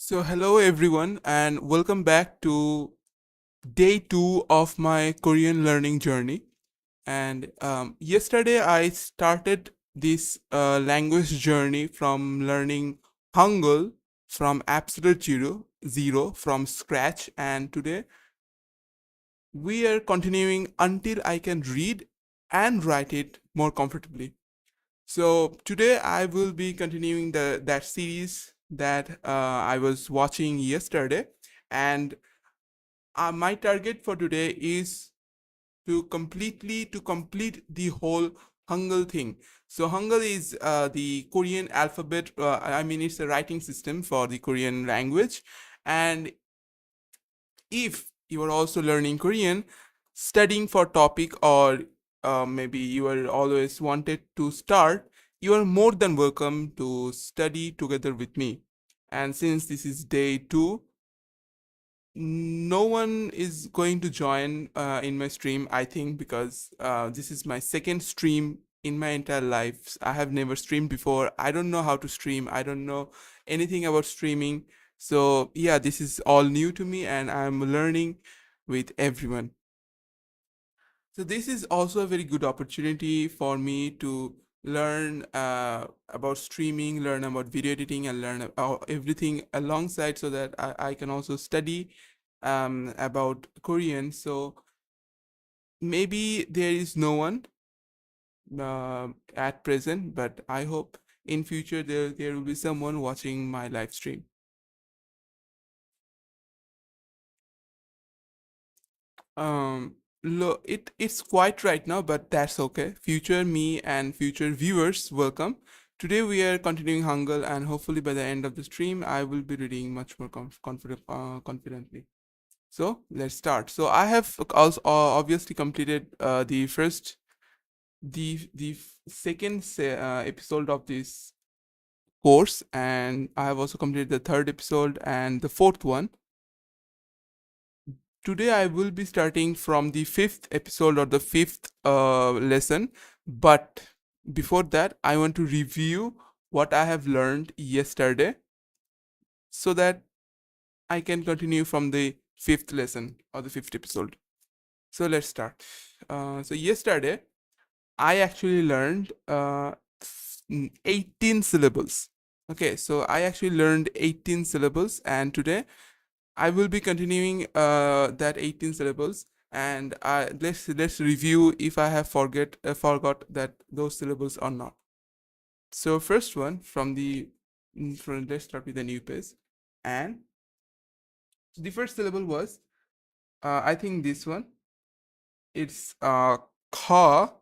So, hello everyone, and welcome back to day two of my Korean learning journey. And yesterday, I started this language journey from learning Hangul from absolute zero from scratch. And today, we are continuing until I can read and write it more comfortably. So today I will be continuing the that series that I was watching yesterday, and my target for today is to complete the whole Hangul thing. So Hangul is the Korean alphabet. I mean, it's a writing system for the Korean language, and if you are also learning Korean, studying for TOPIK, or maybe you are always wanted to start, you are more than welcome to study together with me. And since this is day two, no one is going to join in my stream, I think, because this is my second stream in my entire life. I have never streamed before. I don't know how to stream. I don't know anything about streaming. So yeah, this is all new to me, and I'm learning with everyone. So this is also a very good opportunity for me to learn about streaming, learn about video editing, and learn about everything alongside, so that I can also study about Korean. So maybe there is no one at present, but I hope in future there will be someone watching my live stream. It's quiet right now, but that's okay. Future me and future viewers, welcome. Today we are continuing Hangul, and hopefully by the end of the stream, I will be reading much more confidently. So let's start. So I have also obviously completed the second episode of this course, and I have also completed the third episode and the fourth one. Today I will be starting from the fifth episode, or the fifth lesson, but before that I want to review what I have learned yesterday, so that I can continue from the fifth lesson or the fifth episode. So let's start. So yesterday I actually learned 18 syllables. Okay, so I actually learned 18 syllables, and today I will be continuing that 18 syllables, and let's review if I have forgot that those syllables or not. So first one let's start with the new page, and the first syllable was I think this one. It's ka.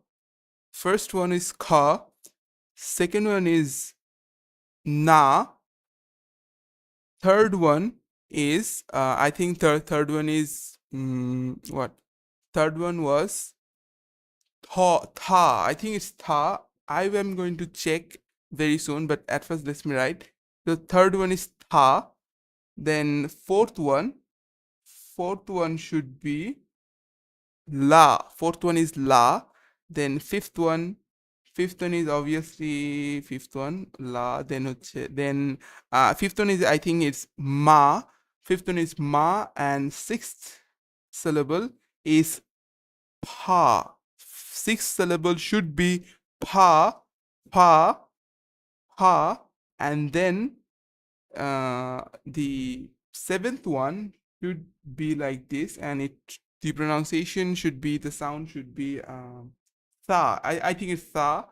First one is ka. Second one is na. Third one is I think third one is what? Third one was tha. I think it's tha. I am going to check very soon, but at first let me write. The third one is tha. Then fourth one should be la. Fourth one is la. Then fifth one is obviously fifth one la. Then fifth one is I think it's ma. Fifth one is ma, and sixth syllable is pa. Sixth syllable should be pa, pa, pa, and then the seventh one should be like this, and the pronunciation should be, the sound should be tha. I think it's tha.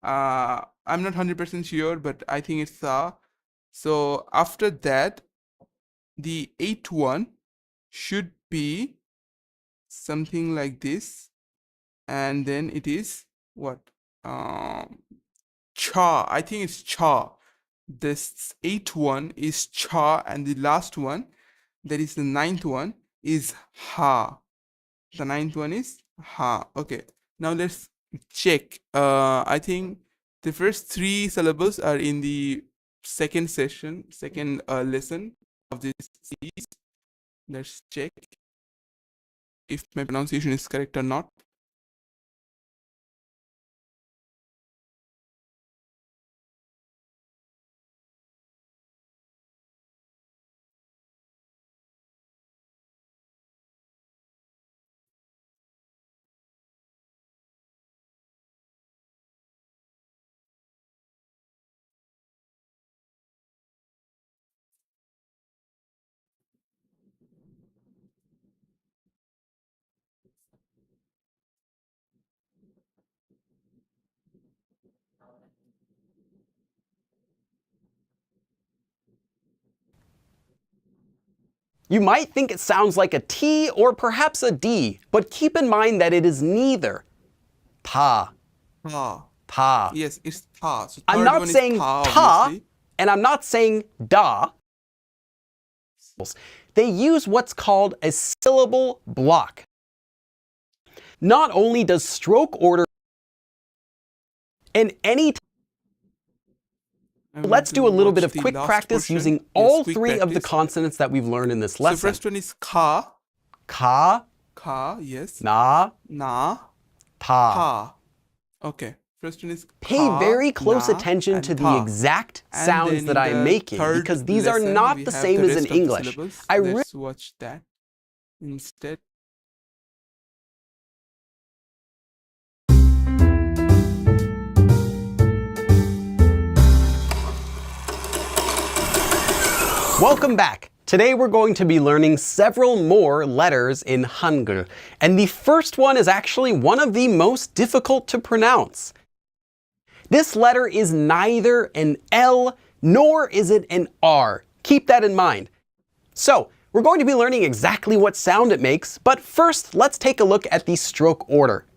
I'm not 100% sure, but I think it's tha. So after that, the eighth one should be something like this, and then it is what? Cha. I think it's cha. This eighth one is cha, and the last one, that is the ninth one, is ha. The ninth one is ha. Okay, now let's check. I think the first three syllables are in the second lesson of this series. Let's check if my pronunciation is correct or not. You might think it sounds like a T or perhaps a D, but keep in mind that it is neither. Ta. Ta. Ta. Yes, it's ta. So I'm not saying ta, and I'm not saying da. They use what's called a syllable block. Not only does stroke order in any Let's do a little bit of quick practice using all three of the consonants that we've learned in this lesson. So first one is ka. Ka. Ka, yes. Na. Na. Ta. Ta. Okay. First one is ka. Pay very close na, attention to the ta. exact sounds that I'm making, because these are not the same as in English. Let's watch that instead. Welcome back. Today we're going to be learning several more letters in Hangeul, and the first one is actually one of the most difficult to pronounce. This letter is neither an L nor is it an R. Keep that in mind. So, we're going to be learning exactly what sound it makes, but first let's take a look at the stroke order.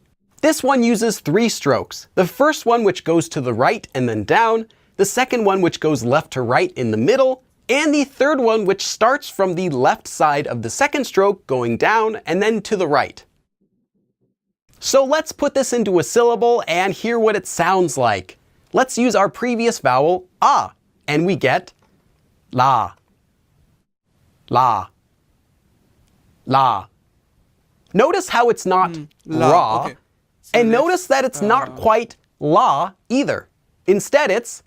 This one uses 3 strokes. The first one which goes to the right and then down, the second one which goes left to right in the middle, and the third one which starts from the left side of the second stroke going down and then to the right. So let's put this into a syllable and hear what it sounds like. Let's use our previous vowel, ah, and we get la, la, la. Notice how it's not ra, okay. So and notice that it's not quite la either. Instead it's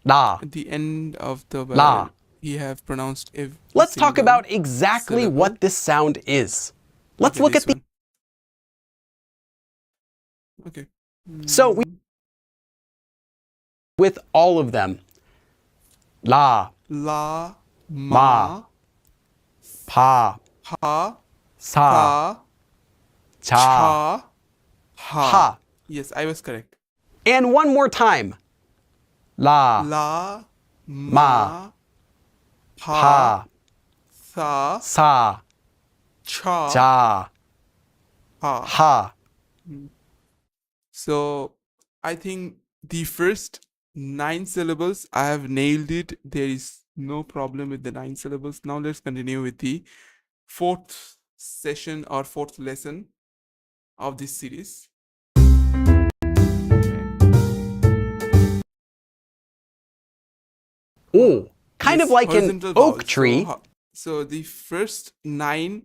la. At the end of the La. he have pronounced every Let's talk single about exactly syllable. what this sound is. Let's Okay, look this at the... one. Okay. So we with all of them. La, La, ma, ma, pa, pa, sa, tha, cha, cha, ha. ha. Yes, I was correct. And one more time. La, La, ma, ma, pa, pa, tha, sa, cha, cha, ha. ha. So I think the first 9 syllables I have nailed it. There is no problem with the 9 syllables. Now let's continue with the fourth session or fourth lesson of this series. Oh, kind of Yes, like an horizontal oak vowels. tree. So the first 9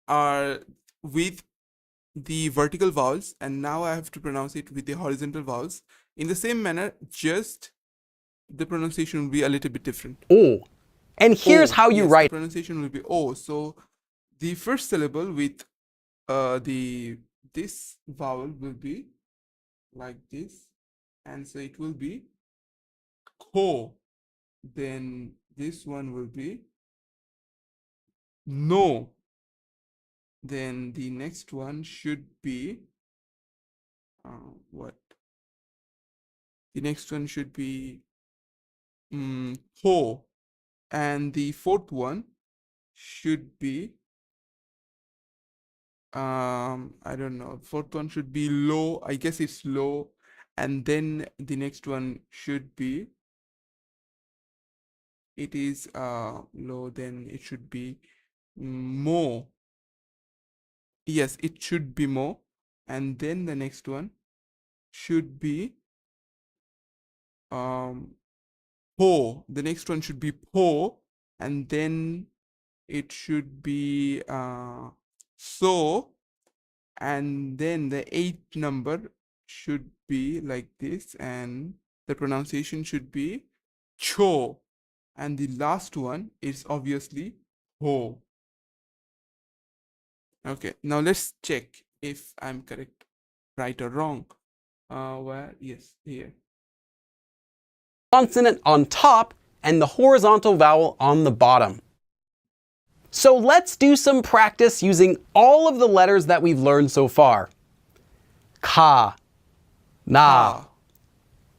are with the vertical vowels, and now I have to pronounce it with the horizontal vowels. In the same manner, just the pronunciation will be a little bit different. Oh. And here's O, how you yes, the write. pronunciation will be O. So the first syllable with this vowel will be like this, and so it will be ko. Then this one will be no. Then the next one should be what? The next one should be ho, and the fourth one should be I don't know. Fourth one should be low. I guess it's low, and then the next one should be it is low. Then it should be more. Yes, it should be more, and then the next one should be um po. The next one should be po, and then it should be so, and then the eighth number should be like this, and the pronunciation should be cho, and the last one is obviously ho. Okay, now let's check if I'm correct, right or wrong. Where? Yes, here. Consonant on top and the horizontal vowel on the bottom. So let's do some practice using all of the letters that we've learned so far. Ka, na, Ha,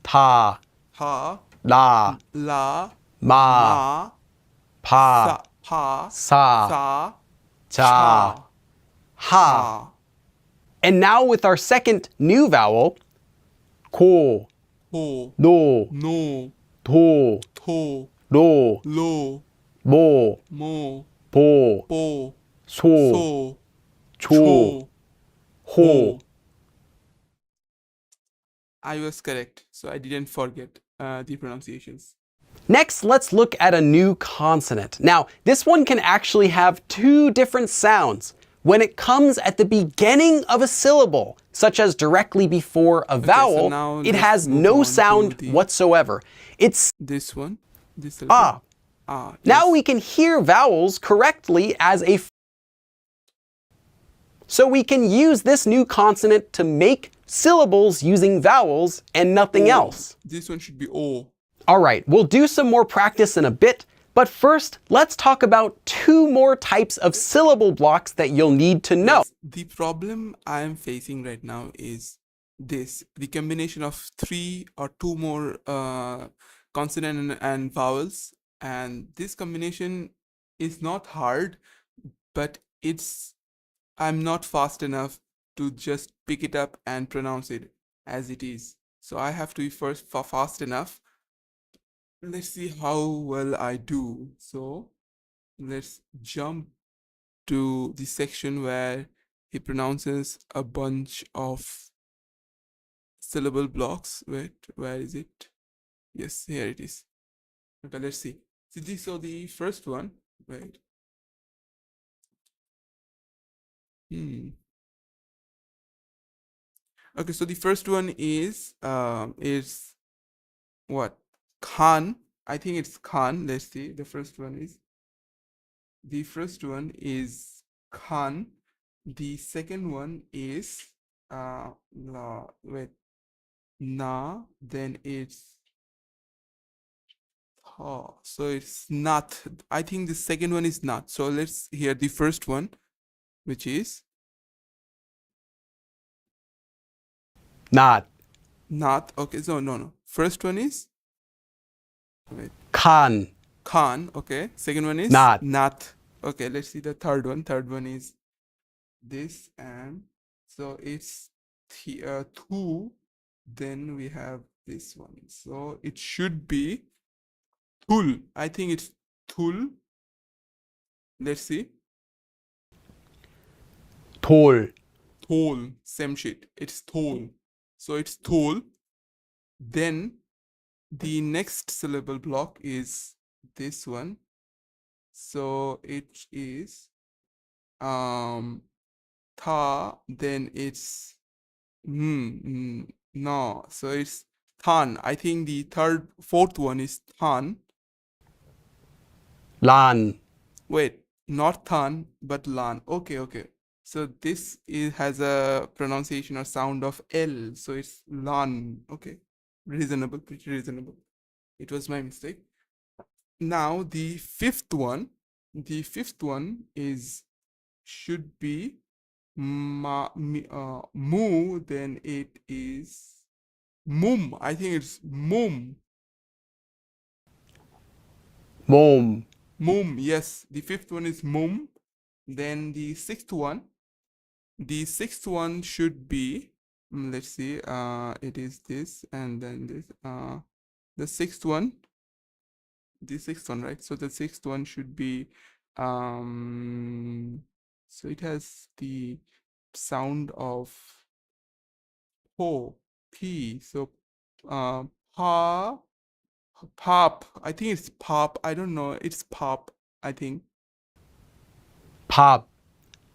ta, ha, la, la, ma, ma, pa, sa, pa, sa, sa, cha, cha, ha. ha. And now with our second new vowel, ko, Ho, no, no, to, to, lo, lo, bo, mo, po, po, so, so, cho, cho, ho. ho. I was correct, so I didn't forget the pronunciations. Next, let's look at a new consonant. Now, this one can actually have two different sounds. When it comes at the beginning of a syllable, such as directly before a vowel, now it let's has move no on to sound whatsoever. It's this one, this syllable. ah. Ah, Now yes. we can hear vowels correctly as a... So we can use this new consonant to make syllables using vowels and nothing O. else. This one should be O. All right, we'll do some more practice in a bit, but first, let's talk about two more types of syllable blocks that you'll need to know. Yes, the problem I am facing right now is this, the combination of 3 or 2 more consonant and vowels, and this combination is not hard, but I'm not fast enough to just pick it up and pronounce it as it is. So I have to be first fast enough. Let's see how well I do. So let's jump to the section where he pronounces a bunch of syllable blocks. Wait, where is it? Yes, here it is. Okay, let's see. So the first one, wait. Okay, so the first one is what? Khan. I think it's Khan. Let's see. The first one is Khan. The second one is wait, Na. Then it's Tha. So it's Nath. I think the second one is Nath. So let's hear the first one, which is Not. Nath. Okay, so no. First one is wait, Khan. Khan. Okay. Second one is Not. Nath. Okay, let's see the third one. Third one is this, and so it's two. Then we have this one. So it should be Thul. I think it's Thul. Let's see. Tol. Thol. Same shit. It's Thol. So it's Thol. Then the next syllable block is this one. So it is tha, then it's no. So it's than. I think the fourth one is than. Lan. Wait, not than, but lan. Okay. So this has a pronunciation or sound of L. So it's lan. Okay. Reasonable, pretty reasonable. It was my mistake. Now the fifth one is should be mu, then it is mum. I think it's mum. Mom. Mum, yes. The fifth one is mum. Then the sixth one should be let's see, it is this and then this. The sixth one, right? So the sixth one should be so it has the sound of po, p. So uh pa, pop. I think it's pop. I don't know. It's pop, I think. Pop.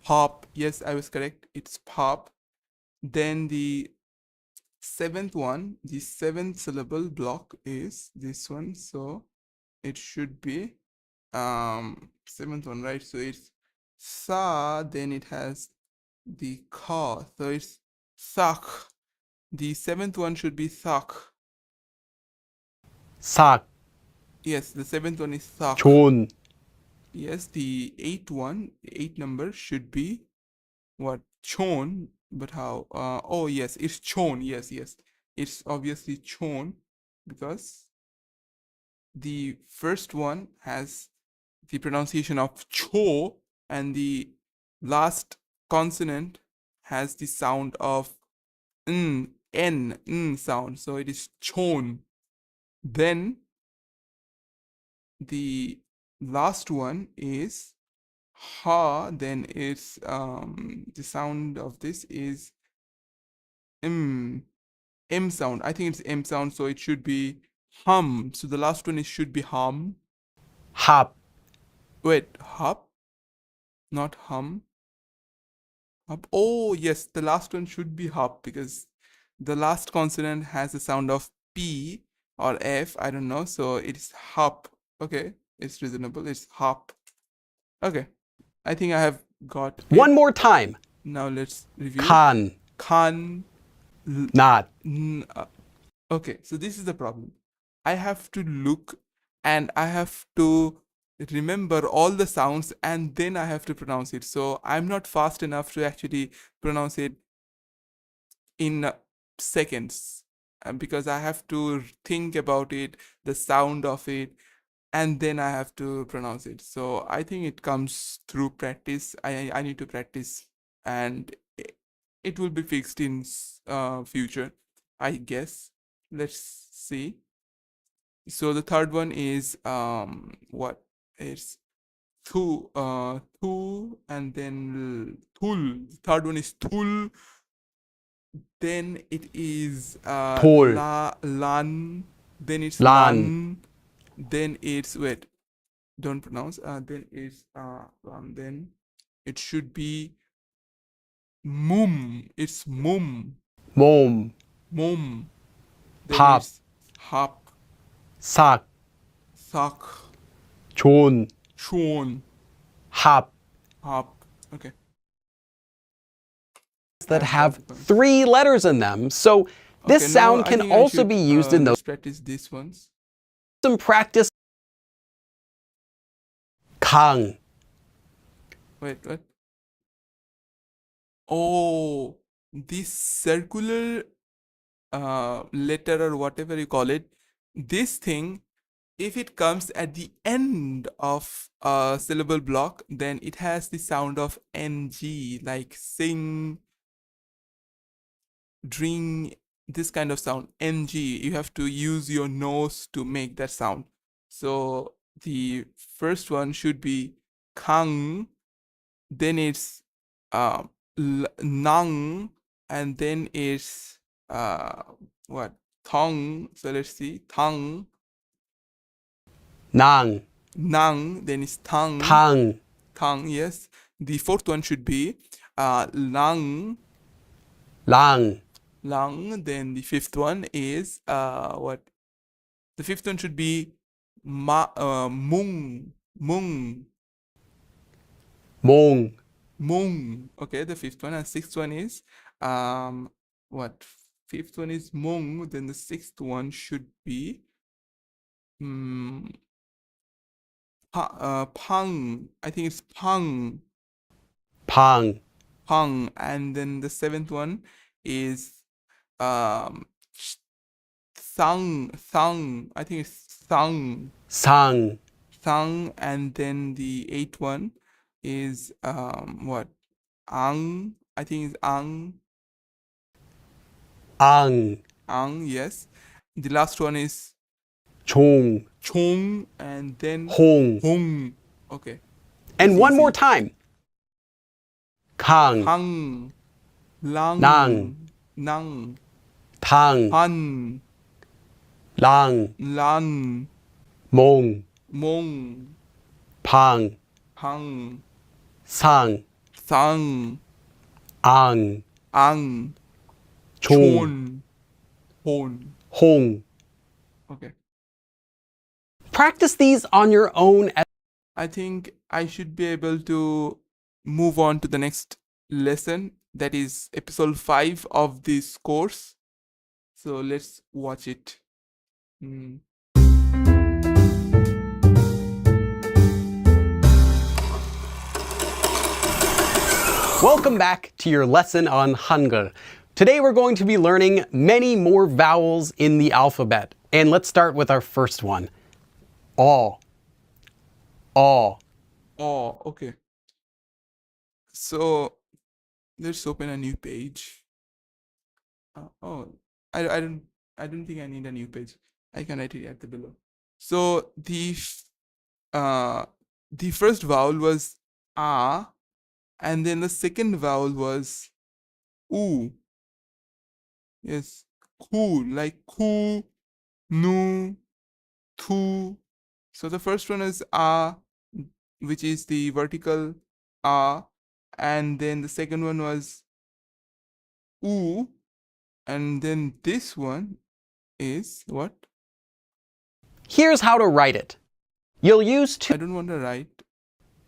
Pop. Yes, I was correct. It's pop. Then the seventh syllable block is this one. So it should be seventh one, right? So it's sa, then it has the ka. So it's sak. The seventh one should be sak. Sak. Yes, the seventh one is sak. Chon. Yes, the eight number should be what? Chon. But how? Oh yes, it's chon. Yes. It's obviously chon because the first one has the pronunciation of cho, and the last consonant has the sound of sound. So it is chon. Then the last one is ha, then it's the sound of this is m sound. I think it's m sound, so it should be hum. So the last one is should be hum. Hop. Wait, hop, not hum. Hop. Oh yes, the last one should be hop because the last consonant has the sound of p or f, I don't know, so it's hop. Okay, it's reasonable. It's hop. Okay, I think I have got One it. more time. Now let's review. Khan. Khan. Not. Okay, so this is the problem. I have to look and I have to remember all the sounds and then I have to pronounce it. So I'm not fast enough to actually pronounce it in seconds because I have to think about it, the sound of it, and then I have to pronounce it. So I think it comes through practice. I need to practice, and it will be fixed in future, I guess. Let's see. So the third one is what? It's thu, and then thul. The third one is thul. Then it is Tol. lan. Then it's Lan. lan. Then it's wait. Don't pronounce. Then it's then it should be mum. It's mum. Mom. Mum. Then Pop. it's hop. Sak. sak, 존, chon, 합 hop. Okay. that I've got have the point. 3 letters in them. So this Okay, now sound I can think I also should be used in those. let's practice these ones. Some practice. 강, Wait, what? Oh, this circular letter or whatever you call it, this thing, if it comes at the end of a syllable block, then it has the sound of ng, like sing, drink, this kind of sound. Ng, you have to use your nose to make that sound. So the first one should be kang, then it's nang, and then it's what, thong. So let's see, thong, 낭, nang, then it's thang, 당, thang. Yes, the fourth one should be lang, 랑, lang. Then the fifth one is what, the fifth one should be mung, mung, 몽, mung. Okay, the fifth one. And sixth one is what, fifth one is mung, then the sixth one should be pang. I think it's pang, 방, pang. And then the seventh one is um sang, sang. I think it's sang, 상, sang. And then the eighth one is what, ang. I think it's ang, 앙, ang. Yes, the last one is 종, chong, and then 홍. hong. Okay, And it's one more easy. time. 강, Hang, lang, 낭, nang, 당, han, 랑, lan, 몽, mong, 방, hang, 상, sang, 앙, ang, 종, chon, hon. 홍. Okay, Practice these on your own. I think I should be able to move on to the next lesson, that is episode 5 of this course. So let's watch it. Welcome back to your lesson on Hangeul. Today we're going to be learning many more vowels in the alphabet. And let's start with our first one. All. All. Oh, okay. So let's open a new page. I don't think I need a new page. I can write it at the below. So the first vowel was a, and then the second vowel was u. Yes, ku, like ku, nu, tu. So the first one is a, which is the vertical a, and then the second one was u, and then this one is what? Here's how to write it. You'll use two. I don't want to write.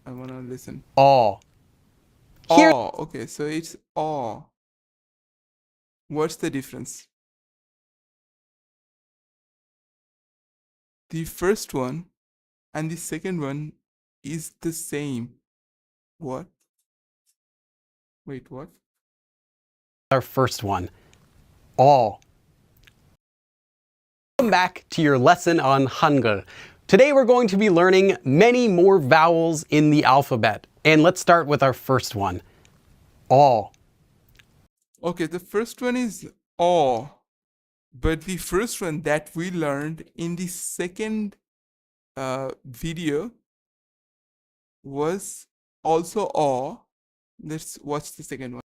I want to listen. All. Here, Oh, okay. So it's oh. What's the difference? The first one and the second one is the same. What? Wait, what? our first one. All. Welcome back to your lesson on Hangeul. Today we're going to be learning many more vowels in the alphabet. And let's start with our first one. All. Okay, the first one is oh. But the first one that we learned in the second video was also oh. Let's watch the second one.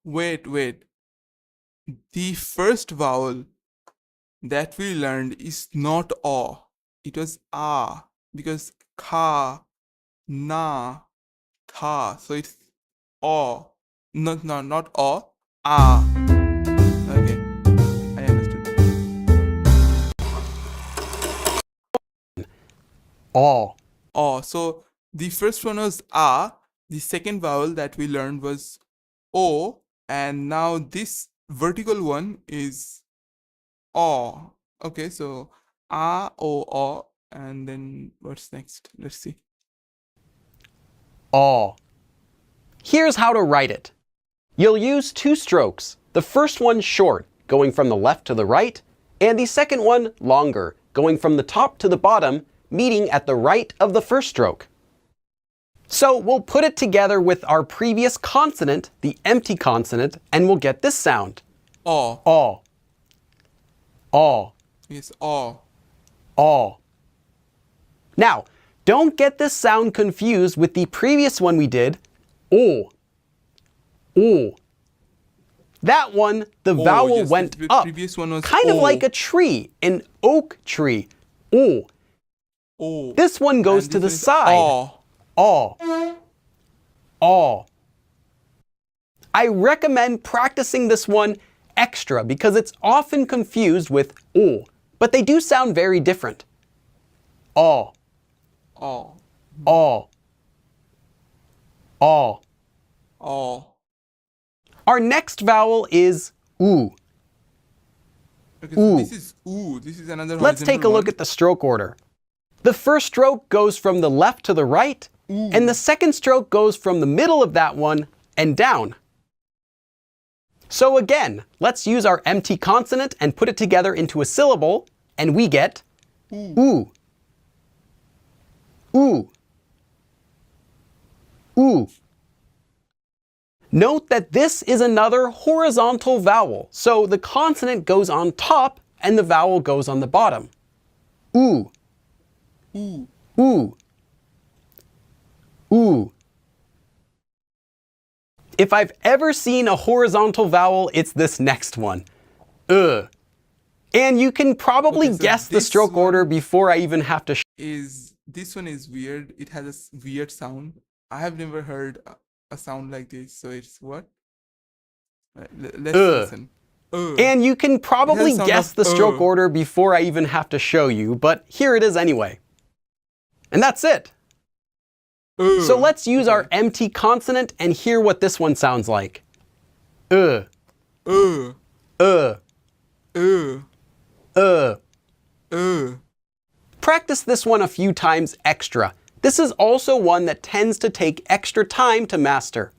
Wait. The first vowel that we learned is not o. It was a, because ka, na, tha. So it's o. Not o, a. Okay, I understood. Aw. Aw. So the first one was ah. The second vowel that we learned was o, and now this vertical one is aw. Okay, so ah, o, aw, and then what's next? Let's see. Aw. Here's how to write it. You'll use two strokes. The first one short, going from the left to the right, and the second one longer, going from the top to the bottom, meeting at the right of the first stroke. So we'll put it together with our previous consonant, the empty consonant, and we'll get this sound. Aw. Aw. Aw. Yes, aw. Aw. Now, don't get this sound confused with the previous one we did, o. O. That one, the vowel yes, went the up, previous one was kind of o. like a tree, an oak tree. O. O. This one goes And to the this is side. aw. Aw. Aw. I recommend practicing this one extra because it's often confused with o, but they do sound very different. Aw. Aw. Aw. Aw. Aw. Our next vowel is oo. Okay, so Ooh. this is oo. This is another Let's take a look at the stroke order. The first stroke goes from the left to the right, and the second stroke goes from the middle of that one and down. So again, let's use our empty consonant and put it together into a syllable, and we get oo. Ooh. Ooh. Note that this is another horizontal vowel, so the consonant goes on top and the vowel goes on the bottom. Ooh. Ooh. Ooh. Ooh. If I've ever seen a horizontal vowel, it's this next one. And you can probably Okay, so guess the this stroke one order before I even have to This one is weird. It has a weird sound. I have never heard a sound like this. So it's what? Let's listen. And you can probably sound guess of the stroke order before I even have to show you, but here it is anyway. And that's it. So let's use our empty consonant and hear what this one sounds like. Uh. Practice this one a few times extra. This is also one that tends to take extra time to master.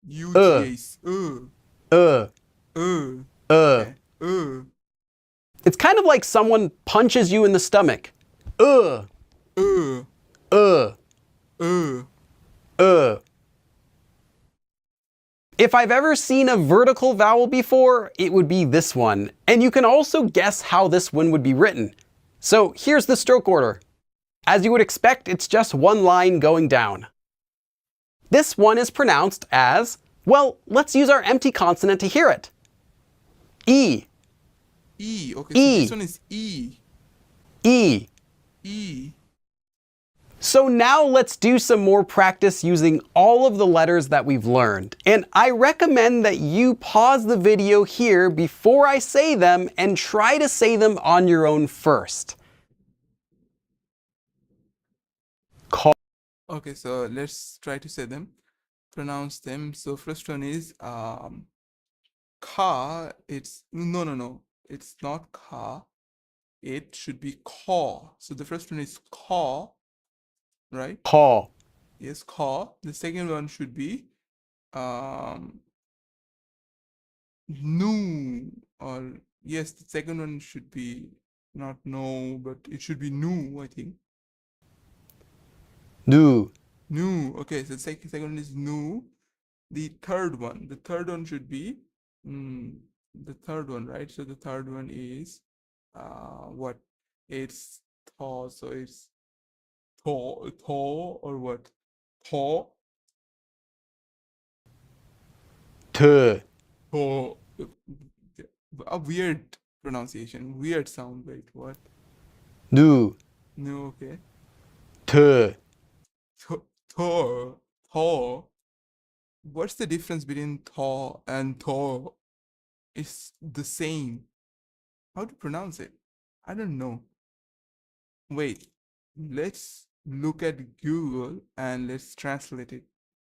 UGS. Okay. It's kind of like someone punches you in the stomach. If I've ever seen a vertical vowel before, it would be this one. And you can also guess how this one would be written. So here's the stroke order. As you would expect, it's just one line going down. This one is pronounced as, well, let's use our empty consonant to hear it. E. E. Okay, E. so this one is E. E. E. So now let's do some more practice using all of the letters that we've learned. And I recommend that you pause the video here before I say them and try to say them on your own first. Okay, so let's try to say them. Pronounce them. So first one is ka. It's no. It's not ka. It should be ka. So the first one is ka, right? Call. Yes, ka. The second one should be nu, or yes, the second one should be not no, but it should be nu, I think. Nu. Nu. Okay, so the second one is nu. The third one should be the third one, right? So the third one is what? It's thaw, so it's thaw or what? Thaw, T. thaw. A weird pronunciation, weird sound. Wait, what? Nu. No, okay. T. Thaw, thaw. What's the difference between thaw and thaw? It's the same. How to pronounce it? I don't know. Wait, let's look at Google and let's translate it.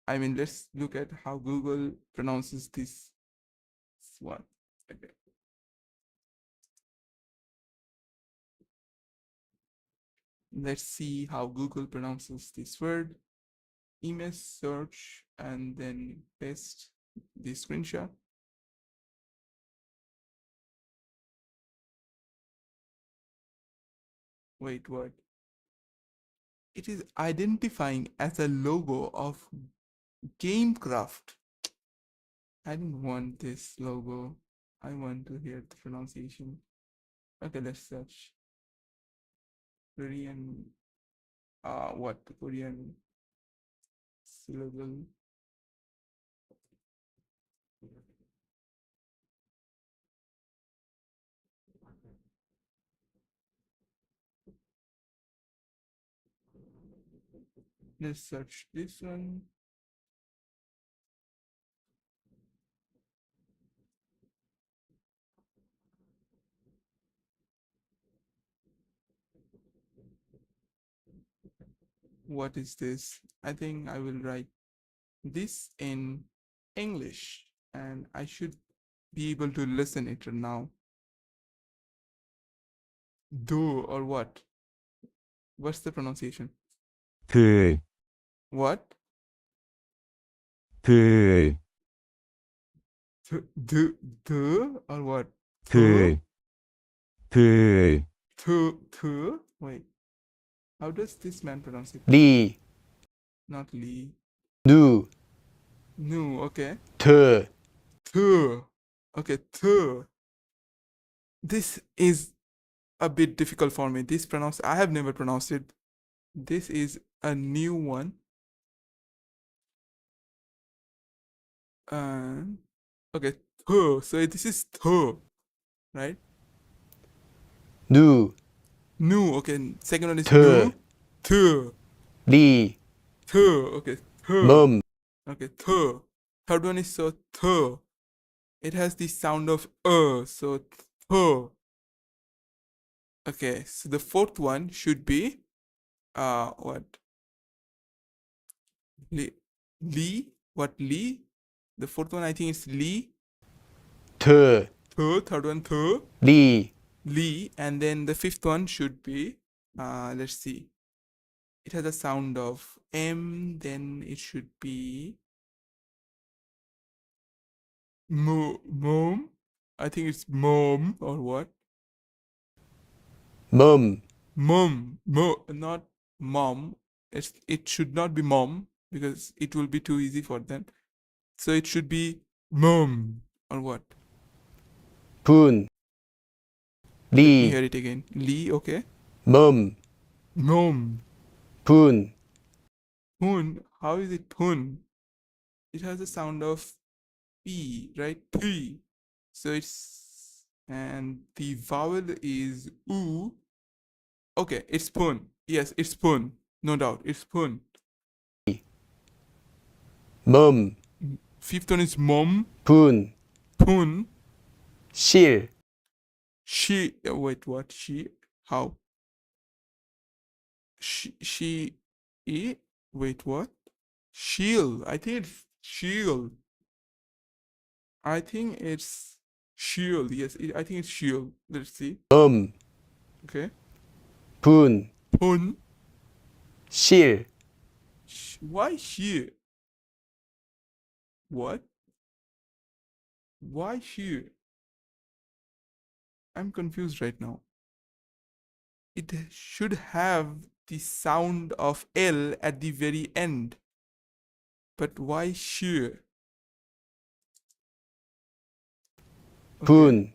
I mean, let's look at how Google pronounces this one. Okay. Let's see how Google pronounces this word. Image search and then paste the screenshot. Wait, what? It is identifying as a logo of Gamecraft. I didn't want this logo. I want to hear the pronunciation. Okay, let's search Korean. What Korean syllable? Let's search this one. What is this? I think I will write this in English and I should be able to listen it now. Do or what? What's the pronunciation? 들, What? 들, The or what? 들, 들, The? Wait. How does this man pronounce it? 리, Not Lee. 누, No, okay. 드, The. Okay, the. This is a bit difficult for me. I have never pronounced it. This is a new one. Okay, the. So this is the, right? 누, No, okay. Second one is 드, no. The. 리, The. Okay, the. 멈, Okay, the. Third one is so the. It has the sound of so the. Okay, so the fourth one should be what? Lee. Lee? What Lee? The fourth one I think is Lee. 드, Third one the. 리, Lee, and then the fifth one should be let's see. It has a sound of M, then it should be mom. I think it's mom or what? 멈, Not mom. It should not be mom because it will be too easy for them. So it should be mom or what? 분, Let me 리, hear it again. Lee, okay. 멈, Mom. 분, Pun. How is it pun? It has a sound of P, right? P. So it's, and the vowel is oo. Okay, it's pun. Yes, it's pun. No doubt, it's pun. 멈, Fifth one is mom. 분, Pun. 실, She. Wait, what? She? How? She. Wait, what? Shield. I think it's shield. I think it's shield. Yes, I think it's shield. Let's see. 멈, Okay. 분, Pun. 실, Why here? What? Why here? I'm confused right now. It should have the sound of L at the very end. But why here? Okay. 분,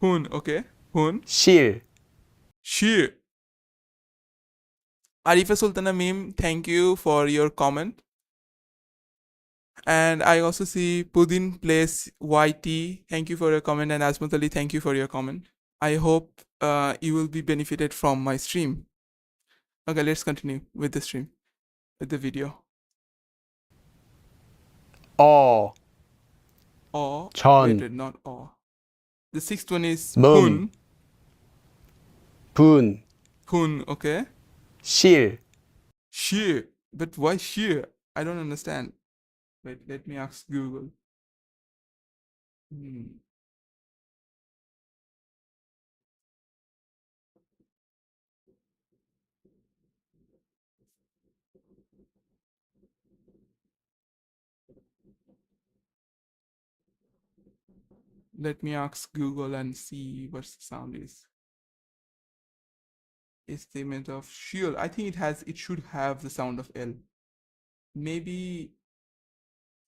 Pun, okay. Pun. 실, Sheer. Arifa Sultana meme, thank you for your comment. And I also see Pudin plays YT. Thank you for your comment. And Asmat Ali, thank you for your comment. I hope you will be benefited from my stream. Okay, let's continue with the stream, with the video. 어, Or, 전, wait, not or. The sixth one is 멈, pun. 분, Pun, okay. 실, Sheer. But why sheer? I don't understand. Wait, let me ask Google. Hmm. Let me ask Google and see what the sound is. Is the image of sheer? I think it should have the sound of L. Maybe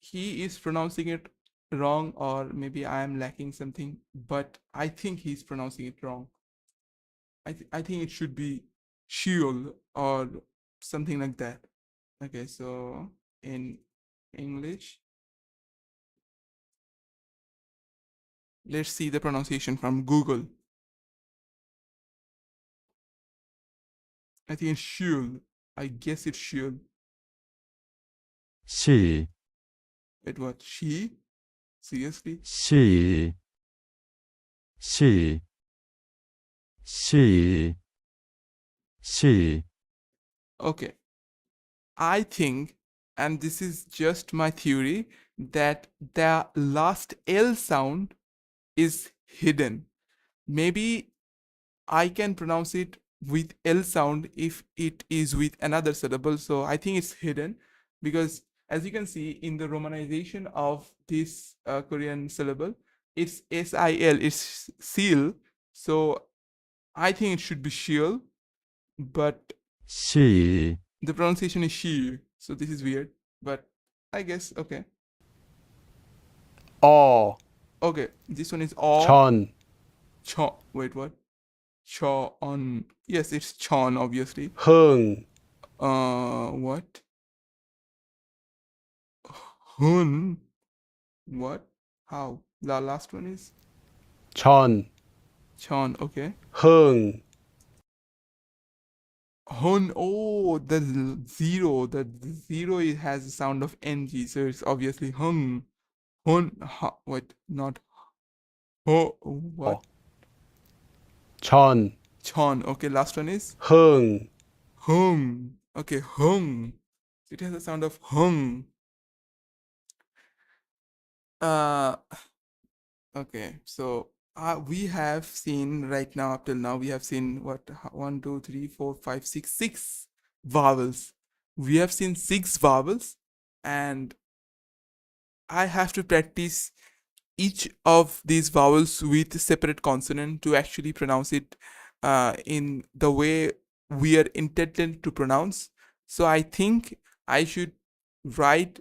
he is pronouncing it wrong, or maybe I am lacking something, but I think he's pronouncing it wrong. I think it should be Sheol or something like that. Okay, so in English, let's see the pronunciation from Google. I think it's Sheol. I guess it's Sheol. 실, Wait, what? She? Seriously? 실, 실, 실, 실, Okay. I think, and this is just my theory, that the last L sound is hidden. Maybe I can pronounce it with L sound if it is with another syllable. So I think it's hidden because, as you can see in the romanization of this Korean syllable, it's SIL, it's seal. So I think it should be shield, but 실, the pronunciation is she. So this is weird, but I guess okay. 어, Okay, this one is all 전, cho. Wait, what? Chon. Yes, it's chon, obviously. 흥, What? Hun. What? How? The last one is 전, chon. Okay. 흥, Hun. Oh, the zero. The zero has the sound of ng, so it's obviously hung. Hun. What? Not ho. What? 전, Chon. Okay. Last one is 흥, hung. Okay. Hung. It has the sound of hung. Uh. Okay, so we have seen right now, up till now, we have seen what, one, two, three, four, five, six vowels. We have seen six vowels, and I have to practice each of these vowels with separate consonant to actually pronounce it in the way we are intended to pronounce. So I think I should write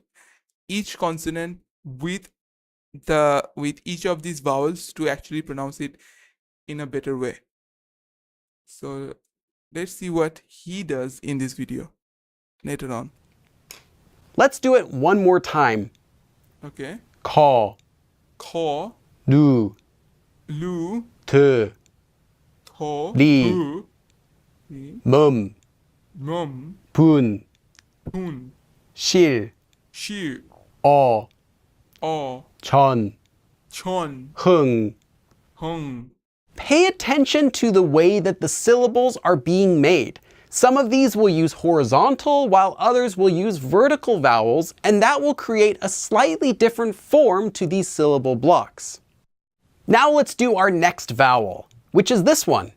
each consonant with each of these vowels to actually pronounce it in a better way. So let's see what he does in this video later on. Let's do it one more time. Okay. 거, Ko, 누, lu, 드, to, 리, 부, 리, 멈, mum, 분, hun, 실, shi, 어, o, 전, chon, 흥. hung. Pay attention to the way that the syllables are being made. Some of these will use horizontal, while others will use vertical vowels, and that will create a slightly different form to these syllable blocks. Now let's do our next vowel, which is this one,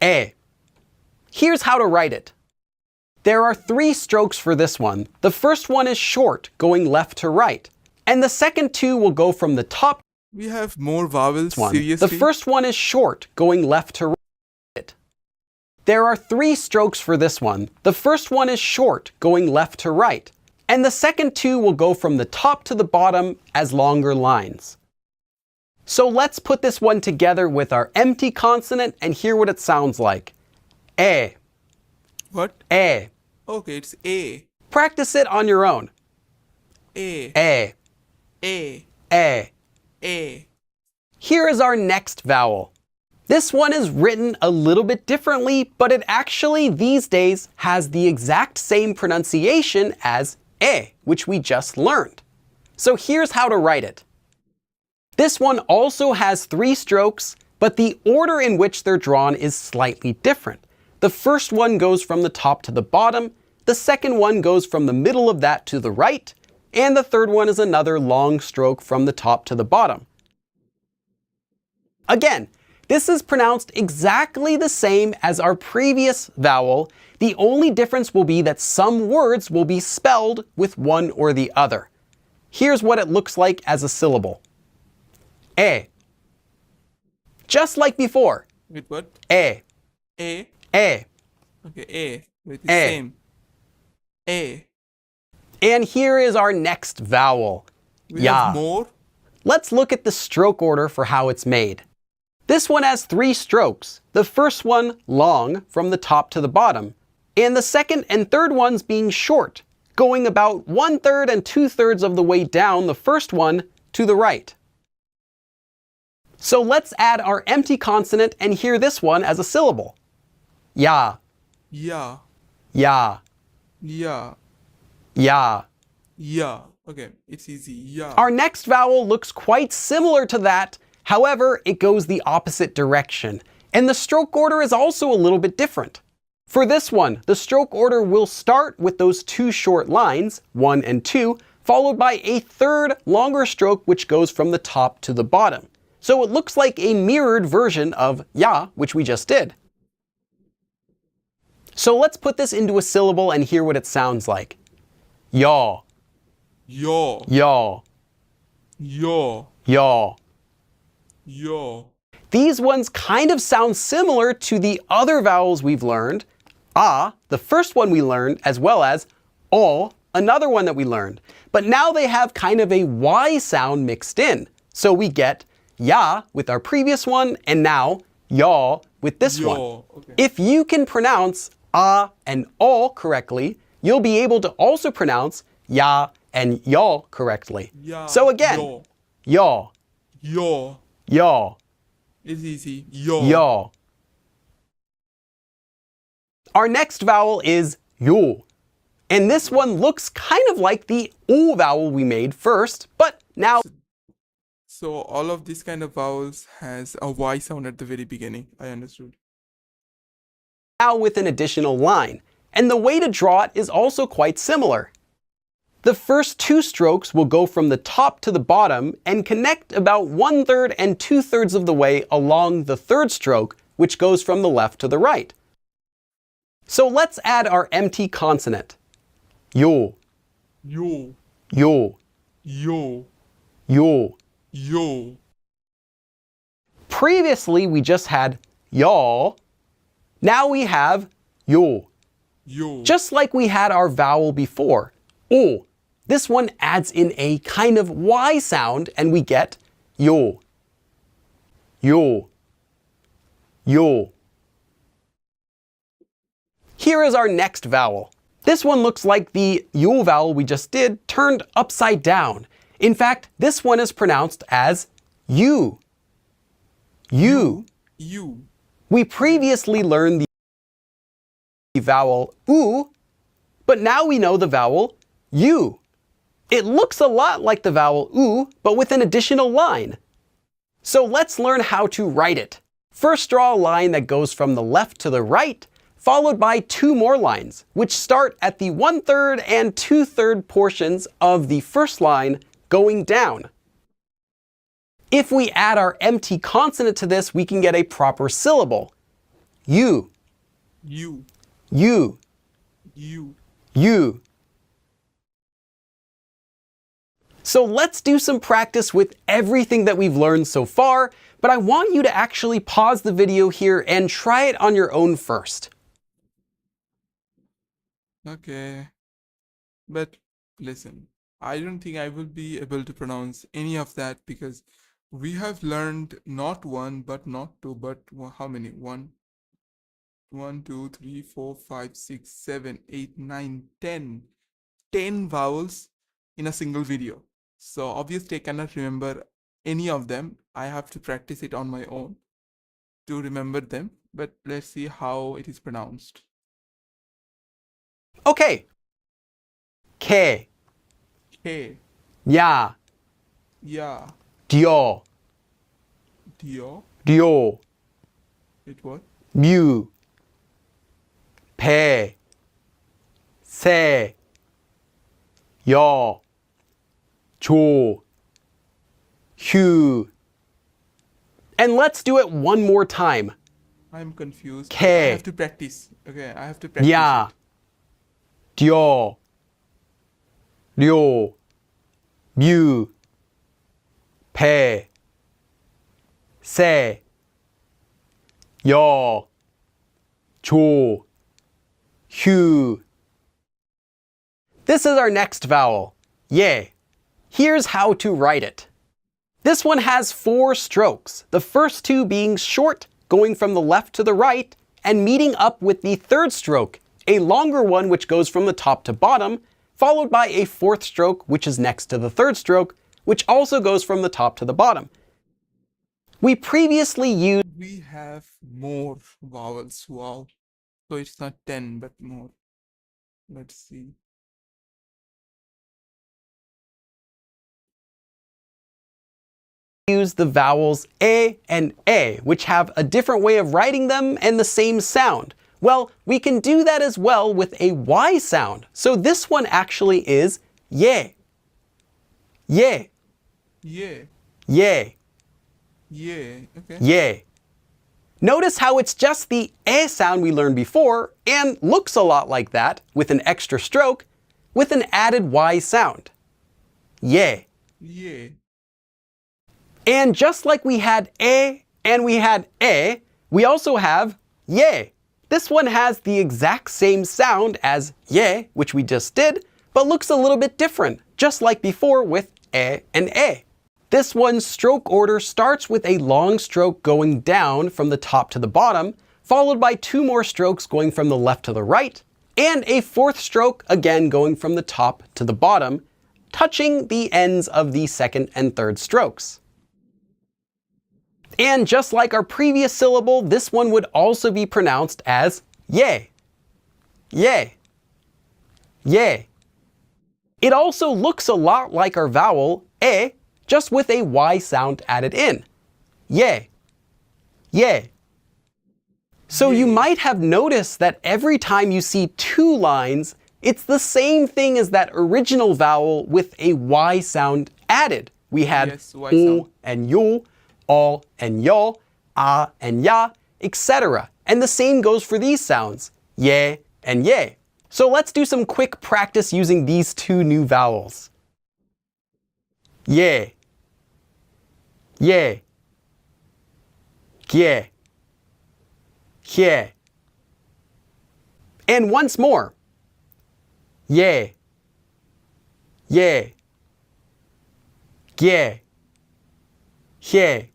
에. Here's how to write it. There are 3 strokes for this one. The first one is short, going left to right, and the second 2 will go from the top. We have more vowels, One. seriously? The first one is short, going left to right. There are 3 strokes for this one. The first one is short, going left to right, and the second 2 will go from the top to the bottom as longer lines. So let's put this one together with our empty consonant and hear what it sounds like. 에, What? 에. Okay, it's A. Practice it on your own. A. 에, A. 에. A. Here is our next vowel. This one is written a little bit differently, but it actually these days has the exact same pronunciation as 에, which we just learned. So here's how to write it. This one also has 3 strokes, but the order in which they're drawn is slightly different. The first one goes from the top to the bottom, the second one goes from the middle of that to the right, and the third one is another long stroke from the top to the bottom. Again, this is pronounced exactly the same as our previous vowel. The only difference will be that some words will be spelled with one or the other. Here's what it looks like as a syllable. E. Just like before. With what? E. A. E. Okay, A. With the A. same. A. And here is our next vowel. We Ya. have more. Let's look at the stroke order for how it's made. This one has 3 strokes. The first one long from the top to the bottom, and the second and third ones being short, going about 1/3 and 2/3 of the way down the first one to the right. So let's add our empty consonant and hear this one as a syllable. Ya, Ya. ya, Ya. ya. Ya. Okay, it's easy. Ya. Our next vowel looks quite similar to that. However, it goes the opposite direction, and the stroke order is also a little bit different. For this one, the stroke order will start with those 2 short lines, 1 and 2, followed by a third longer stroke which goes from the top to the bottom. So it looks like a mirrored version of ya, which we just did. So let's put this into a syllable and hear what it sounds like. Yaw, Yaw. yaw, Yaw. yaw. Yaw. These ones kind of sound similar to the other vowels we've learned. Ah, the first one we learned, as well as o, another one that we learned. But now they have kind of a Y sound mixed in. So we get ya with our previous one, and now yaw with this one. Yaw. Okay. If you can pronounce ah and o correctly, you'll be able to also pronounce ya and yaw correctly. Ya. So again, Yaw. yaw, Yaw. yaw, It's easy. Yaw. yaw. Our next vowel is yo. And this one looks kind of like the o vowel we made first, but now So all of these kind of vowels has a Y sound at the very beginning. I understood. with an additional line. And the way to draw it is also quite similar. The first 2 strokes will go from the top to the bottom and connect about 1/3 and 2/3 of the way along the third stroke, which goes from the left to the right. So let's add our empty consonant. Yo, Yo. yo, Yo. yo. Yo. Previously, we just had yaw. Now we have yo. Yo. Just like we had our vowel before, o. This one adds in a kind of Y sound and we get yo, yo, yo. Here is our next vowel. This one looks like the yo vowel we just did turned upside down. In fact, this one is pronounced as you. You. You. We previously learned the vowel oo, but now we know the vowel u. It looks a lot like the vowel oo, but with an additional line. So let's learn how to write it. First, draw a line that goes from the left to the right, followed by 2 more lines, which start at the 1/3 and 2/3 portions of the first line going down. If we add our empty consonant to this, we can get a proper syllable. You, You. you, You. you. So let's do some practice with everything that we've learned so far, but I want you to actually pause the video here and try it on your own first. Okay. But listen, I don't think I will be able to pronounce any of that because we have learned not one, but not two, but how many? 1, 2, 3, 4, 5, 6, 7, 8, 9, 10. 10 vowels in a single video. So obviously I cannot remember any of them. I have to practice it on my own to remember them. But let's see how it is pronounced. Okay. Ke, K. ya, Yeah. dio, Dio. dio, It was. mu, 배, 새, 여, 조, 휴. And let's do it one more time. I'm confused. K. I have to practice. Okay, I have to practice. 야, it. 려, 료, 뮤, 배, 새, 여, 조, 휴. This is our next vowel, ye. Here's how to write it. This one has 4 strokes, the first 2 being short, going from the left to the right, and meeting up with the third stroke, a longer one which goes from the top to bottom, followed by a 4th stroke which is next to the third stroke, which also goes from the top to the bottom. We previously used We have more vowels. Wow. So it's not 10, but more. Let's see. the vowels e and e, which have a different way of writing them and the same sound. Well, we can do that as well with a y sound. So this one actually is ye. Ye. Yeah. Ye. Yeah. Okay. Ye. Notice how it's just the e sound we learned before and looks a lot like that with an extra stroke with an added y sound. Ye. Yeah. And just like we had e and we had e, we also have ye. This one has the exact same sound as ye, which we just did, but looks a little bit different, just like before with e and e. This one's stroke order starts with a long stroke going down from the top to the bottom, followed by 2 more strokes going from the left to the right, and a 4th stroke again going from the top to the bottom, touching the ends of the 2nd and 3rd strokes. And just like our previous syllable, this one would also be pronounced as ye. Ye. Ye. It also looks a lot like our vowel e, just with a y sound added in. Ye. Ye. So you might have noticed that every time you see 2 lines, it's the same thing as that original vowel with a y sound added. We had Yes, Y o sound. and yo, all and yo, a and ya, etc. And the same goes for these sounds, ye and ye. So let's do some quick practice using these 2 new vowels. Ye. Ye. Gie. Hie. And once more. Ye. Ye. Gie. Hie.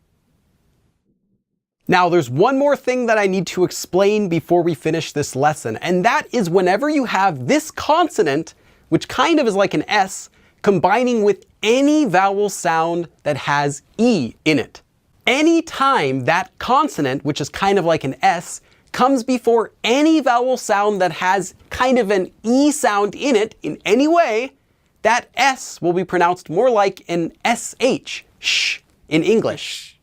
Now there's one more thing that I need to explain before we finish this lesson, and that is whenever you have this consonant, which kind of is like an S, combining with any vowel sound that has E in it. Any time that consonant, which is kind of like an S, comes before any vowel sound that has kind of an E sound in it in any way, that S will be pronounced more like an SH, sh, in English.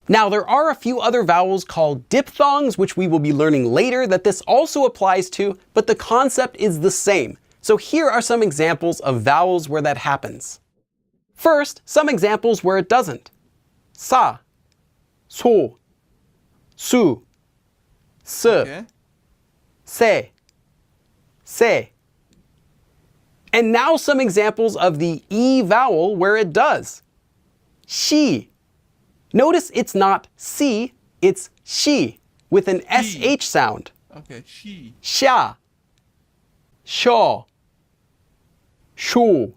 Now, there are a few other vowels called diphthongs, which we will be learning later, that this also applies to, but the concept is the same. So here are some examples of vowels where that happens. First, some examples where it doesn't. Sa, so, su, s, Okay. se, se. And now some examples of the E vowel where it does. She. Notice it's not si, it's she, with an SH sound. Okay. She. Sha, shaw, shu.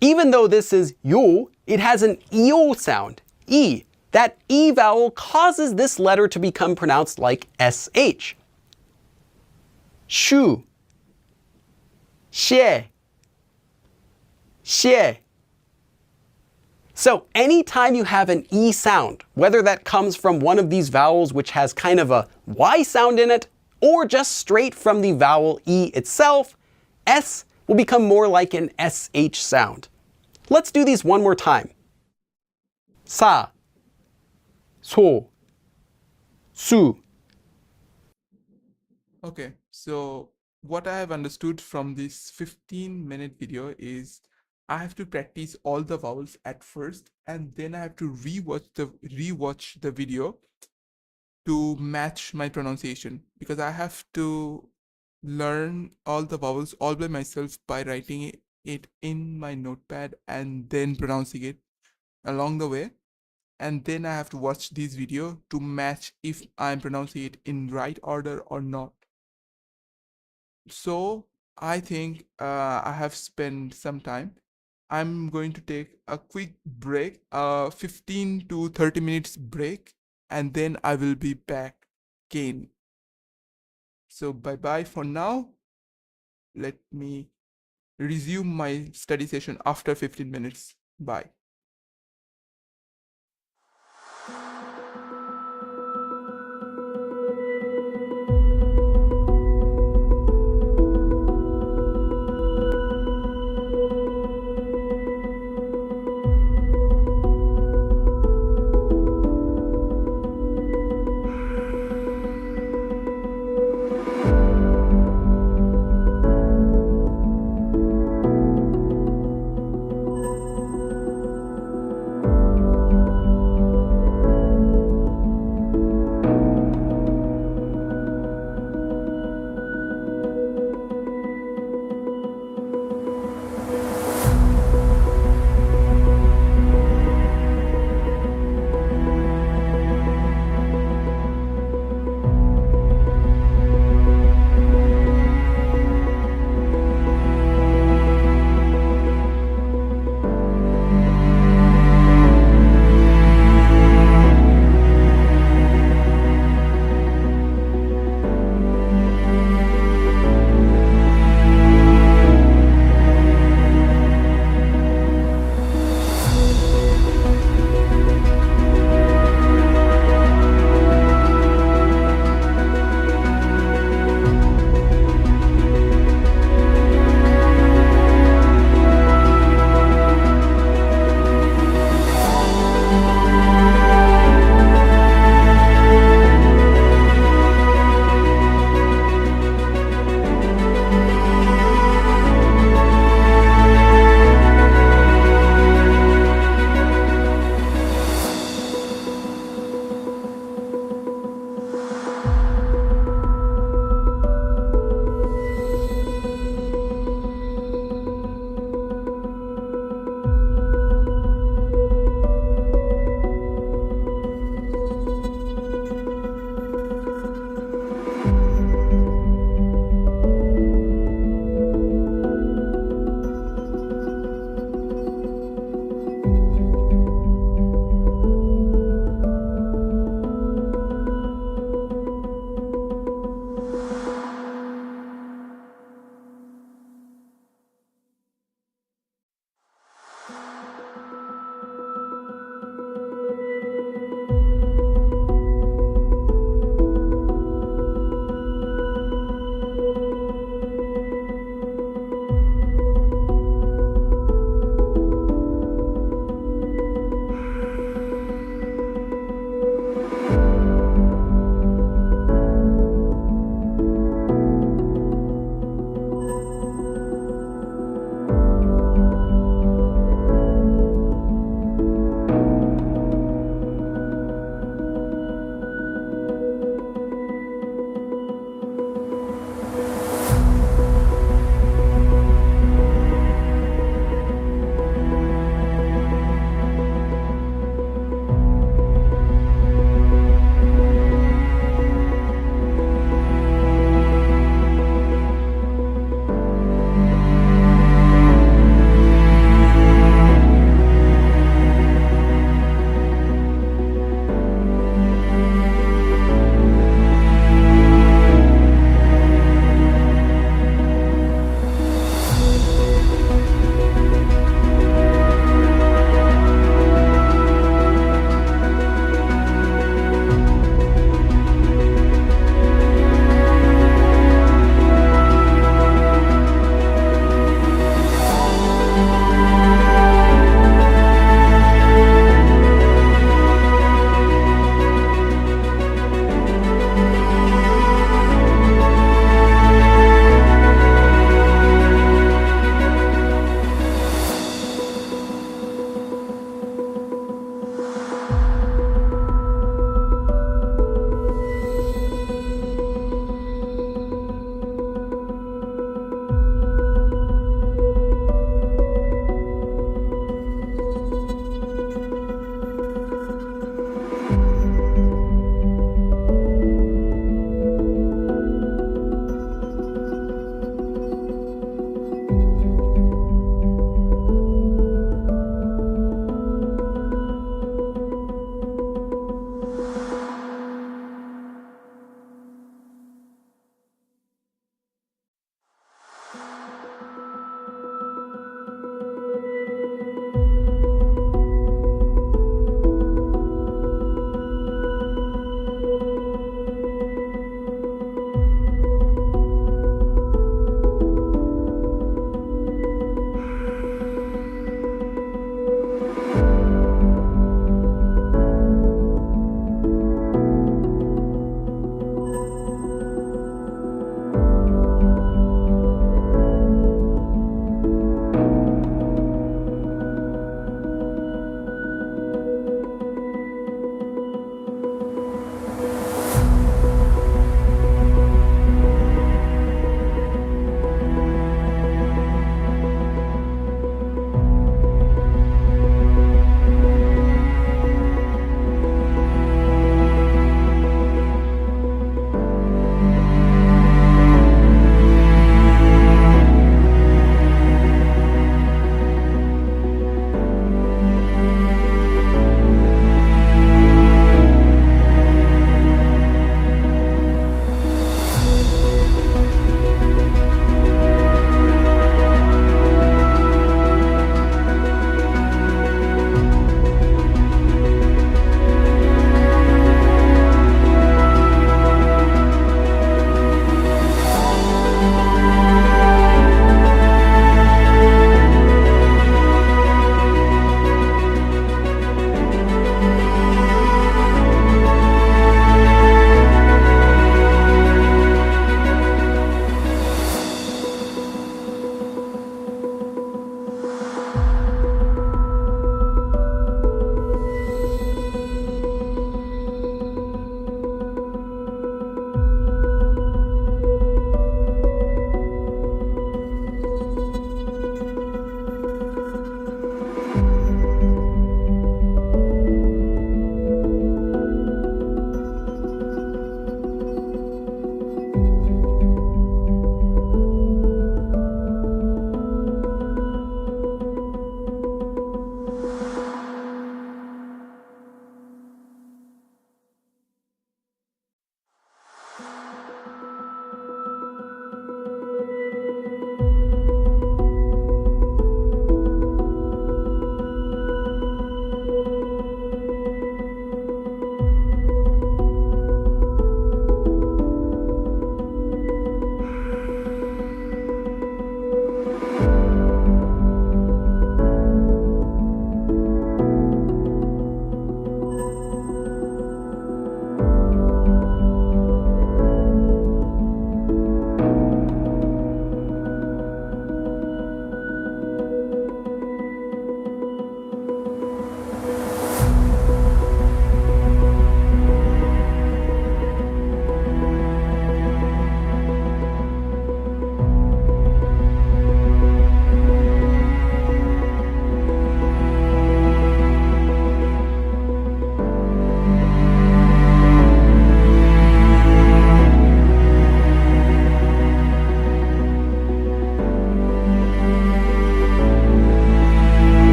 Even though this is yo, it has an eo sound, E. That E vowel causes this letter to become pronounced like SH. Shu, xie, xie. So anytime you have an E sound, whether that comes from one of these vowels which has kind of a Y sound in it, or just straight from the vowel E itself, S will become more like an SH sound. Let's do these one more time. Sa, so, su. Okay, so what I have understood from this 15-minute video is I have to practice all the vowels at first, and then I have to rewatch the video to match my pronunciation, because I have to learn all the vowels all by myself by writing it in my notepad and then pronouncing it along the way. And then I have to watch this video to match if I'm pronouncing it in right order or not. So I think I have spent some time. I'm going to take a quick break, 15 to 30 minutes break, and then I will be back again. So bye bye for now. Let me resume my study session after 15 minutes. Bye.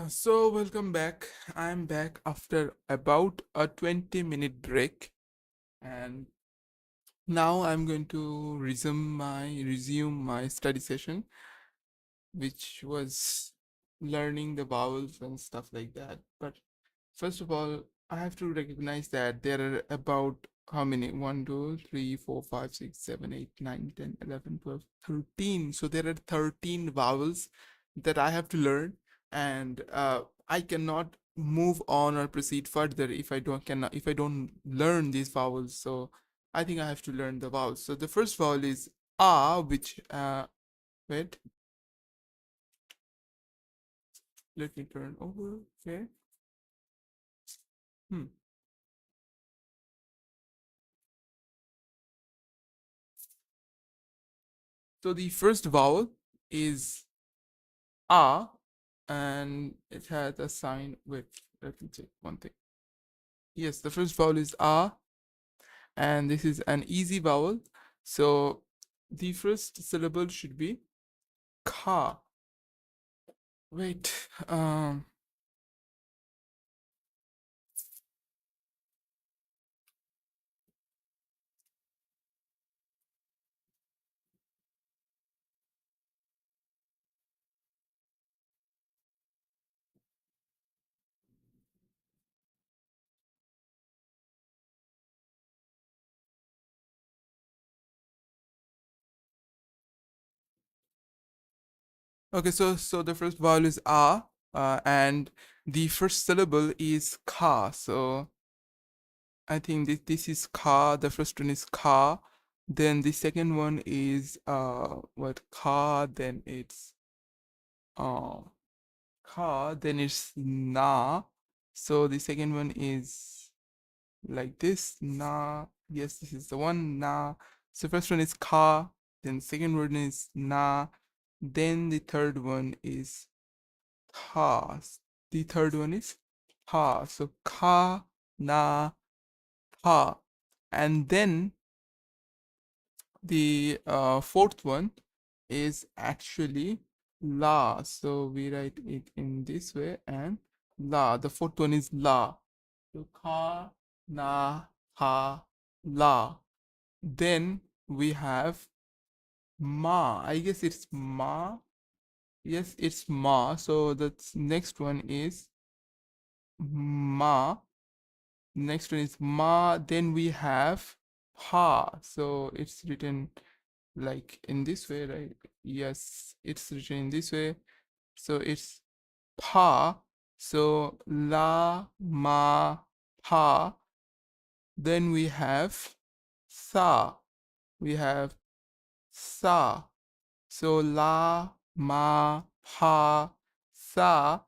So welcome back. I'm back after about a 20-minute break, and now I'm going to resume my study session, which was learning the vowels and stuff like that. But first of all, I have to recognize that there are about how many? 1, 2, 3, 4, 5, 6, 7, 8, 9, 10, 11, 12, 13. So there are 13 vowels that I have to learn, and I cannot move on or proceed further if I don't learn these vowels. So I think I have to learn the vowels. So the first vowel is a, which wait, let me turn over. Okay. Hmm. So the first vowel is a, and it has a sign. Wait, let me check one thing. Yes, the first vowel is a, and this is an easy vowel. So the first syllable should be ka. Wait, okay. So the first vowel is a, and the first syllable is ka. So I think this is ka. The first one is ka. Then the second one is what, ka. Then it's uh ka. Then it's na. So the second one is like this, na. Yes, this is the one, na. So first one is ka. Then the second one is na. Then the third one is tha. The third one is tha. So ka, na, tha. And then the fourth one is actually la. So we write it in this way, and la. The fourth one is la. So ka, na, ha, la. Then we have ma. I guess it's ma. Yes, it's ma. So the next one is ma. Next one is ma. Then we have pa. So it's written like in this way, right? Yes, it's written in this way. So it's pa. So la, ma, pa. Then we have sa. We have sa. So la, ma, pa, sa.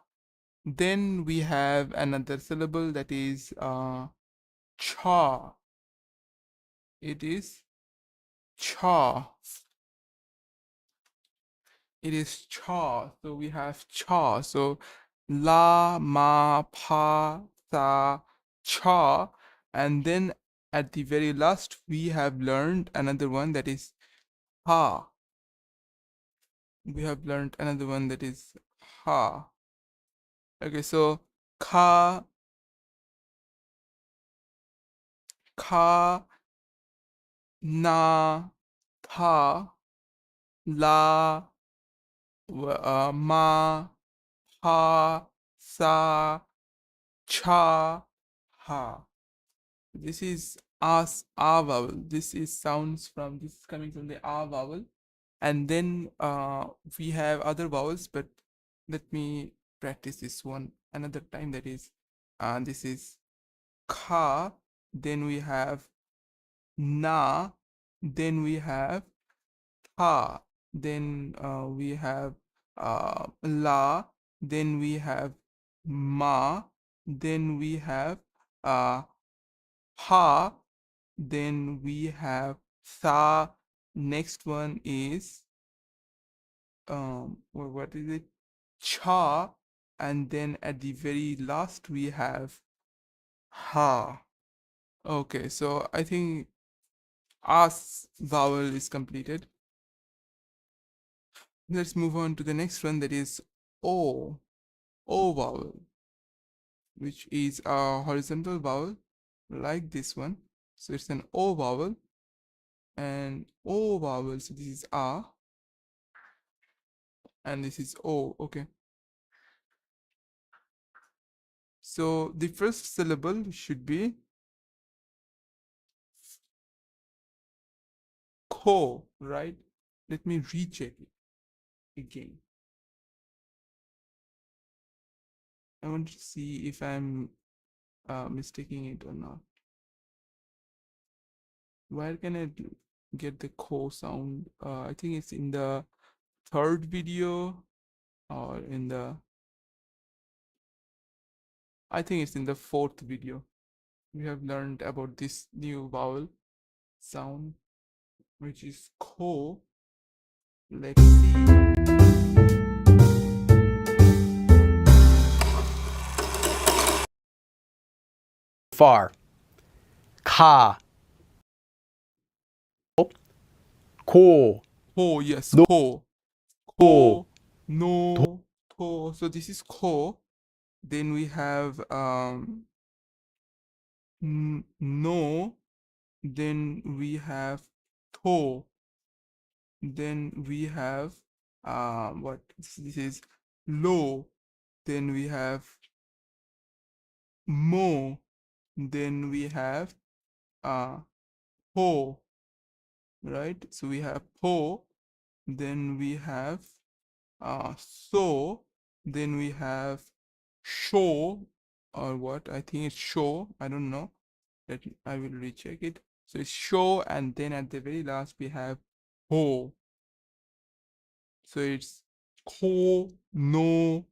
Then we have another syllable that is cha. It is cha. It is cha. So we have cha. So la, ma, pa, sa, cha. And then at the very last, we have learned another one that is ha. We have learned another one that is ha. Okay, so ka, ka, na, tha, la, ma, pa, sa, cha, ha. This is as a vowel. This is sounds from this is coming from the a vowel, and then we have other vowels. But let me practice this one another time. That is, this is ka. Then we have na. Then we have ha. Then we have la. Then we have ma. Then we have pa. Then we have sa. Next one is what is it? Cha. And then at the very last we have ha. Okay, so I think as vowel is completed. Let's move on to the next one, that is o. O vowel, which is a horizontal vowel like this one. So it's an O vowel, and O vowel, so this is A and this is O. Okay. So the first syllable should be ko, right? Let me recheck it again. I want to see if I'm mistaking it or not. Where can I get the ko sound? I think it's in the third video or in the, I think it's in the fourth video. We have learned about this new vowel sound, which is ko. Let's see. Far. Ka. Ko. Ko, yes, No. ko. Ko. Ko, no, to. So this is ko. Then we have no. Then we have to. Then we have what this is low. Then we have mo. Then we have po, right? So we have po. Then we have so. Then we have show, or what? I think it's show. I don't know. I will recheck it. So it's show, and then at the very last we have ho. So it's ko, no.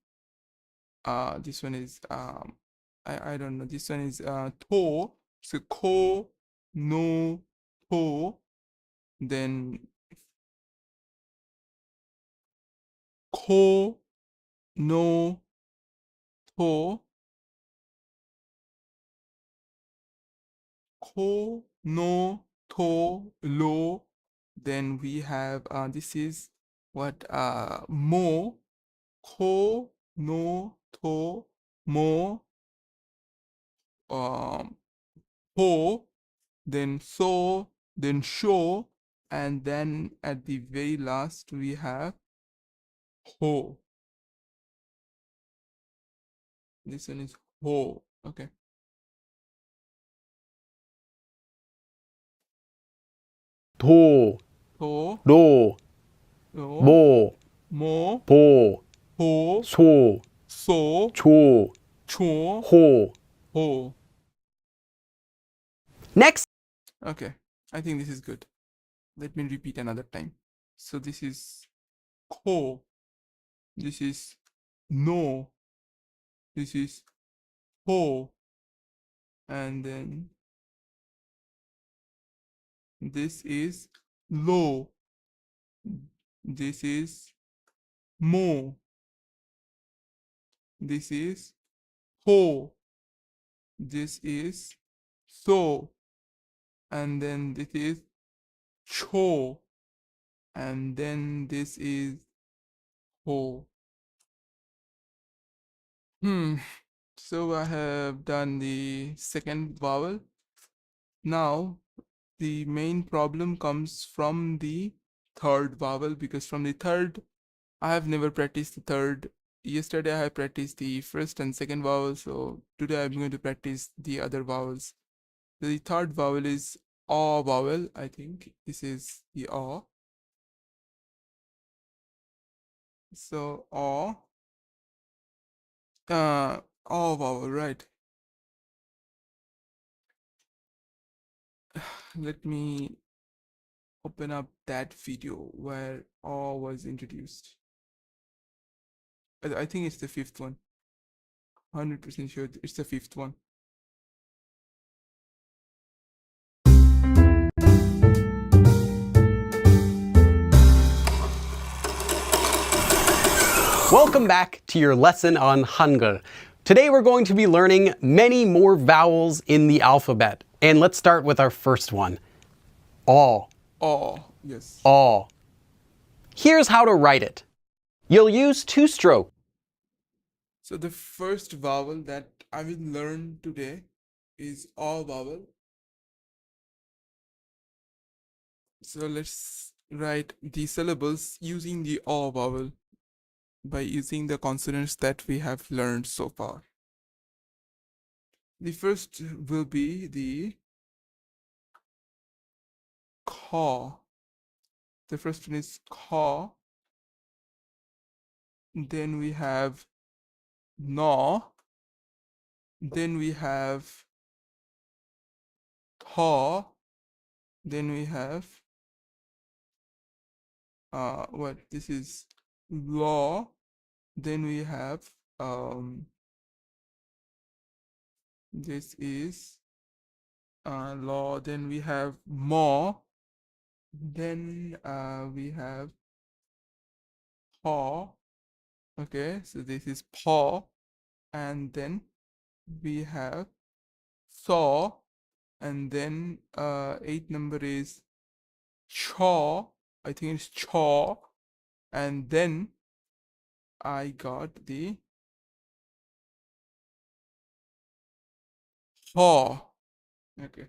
This one is I don't know. This one is to. So ko, no, to. Then ko, no, to. Ko, no, to, lo. Then we have this is what mo. Ko, no, to, mo, ho, then so, then show, and then at the very last we have ho. This one is ho. Okay. To. To, Ro. no, Mo. mo, Po. ho, So. so, Cho. cho, Ho. ho. Next. Okay, I think this is good. Let me repeat another time. So this is ko, this is no, this is ho, and then this is lo, this is mo, this is ho, this is so, and then this is cho, and then this is ho. So I have done the second vowel. Now the main problem comes from the third vowel, because from the third I have never practiced the third. Yesterday I practiced the first and second vowel, so today I'm going to practice the other vowels. The third vowel is a vowel. I think this is the a. So a vowel, right? Let me open up that video where a was introduced. I think it's the fifth one. 100% sure it's the fifth one. Welcome back to your lesson on Hangeul. Today we're going to be learning many more vowels in the alphabet. And let's start with our first one. All. Yes. All. Here's how to write it. You'll use two strokes. So the first vowel that I will learn today is O vowel. So let's write the syllables using the O vowel by using the consonants that we have learned so far. The first will be the Kha. The first one is Kha. Then we have No. Then we have Tha. Then we have what this is Law. Then we have this is Law. Then we have More. Then we have Paw. Okay, so this is Paw. And then we have Saw. And then 8 number is Chaw. I think it's Chaw. And then I got the Haw. Okay.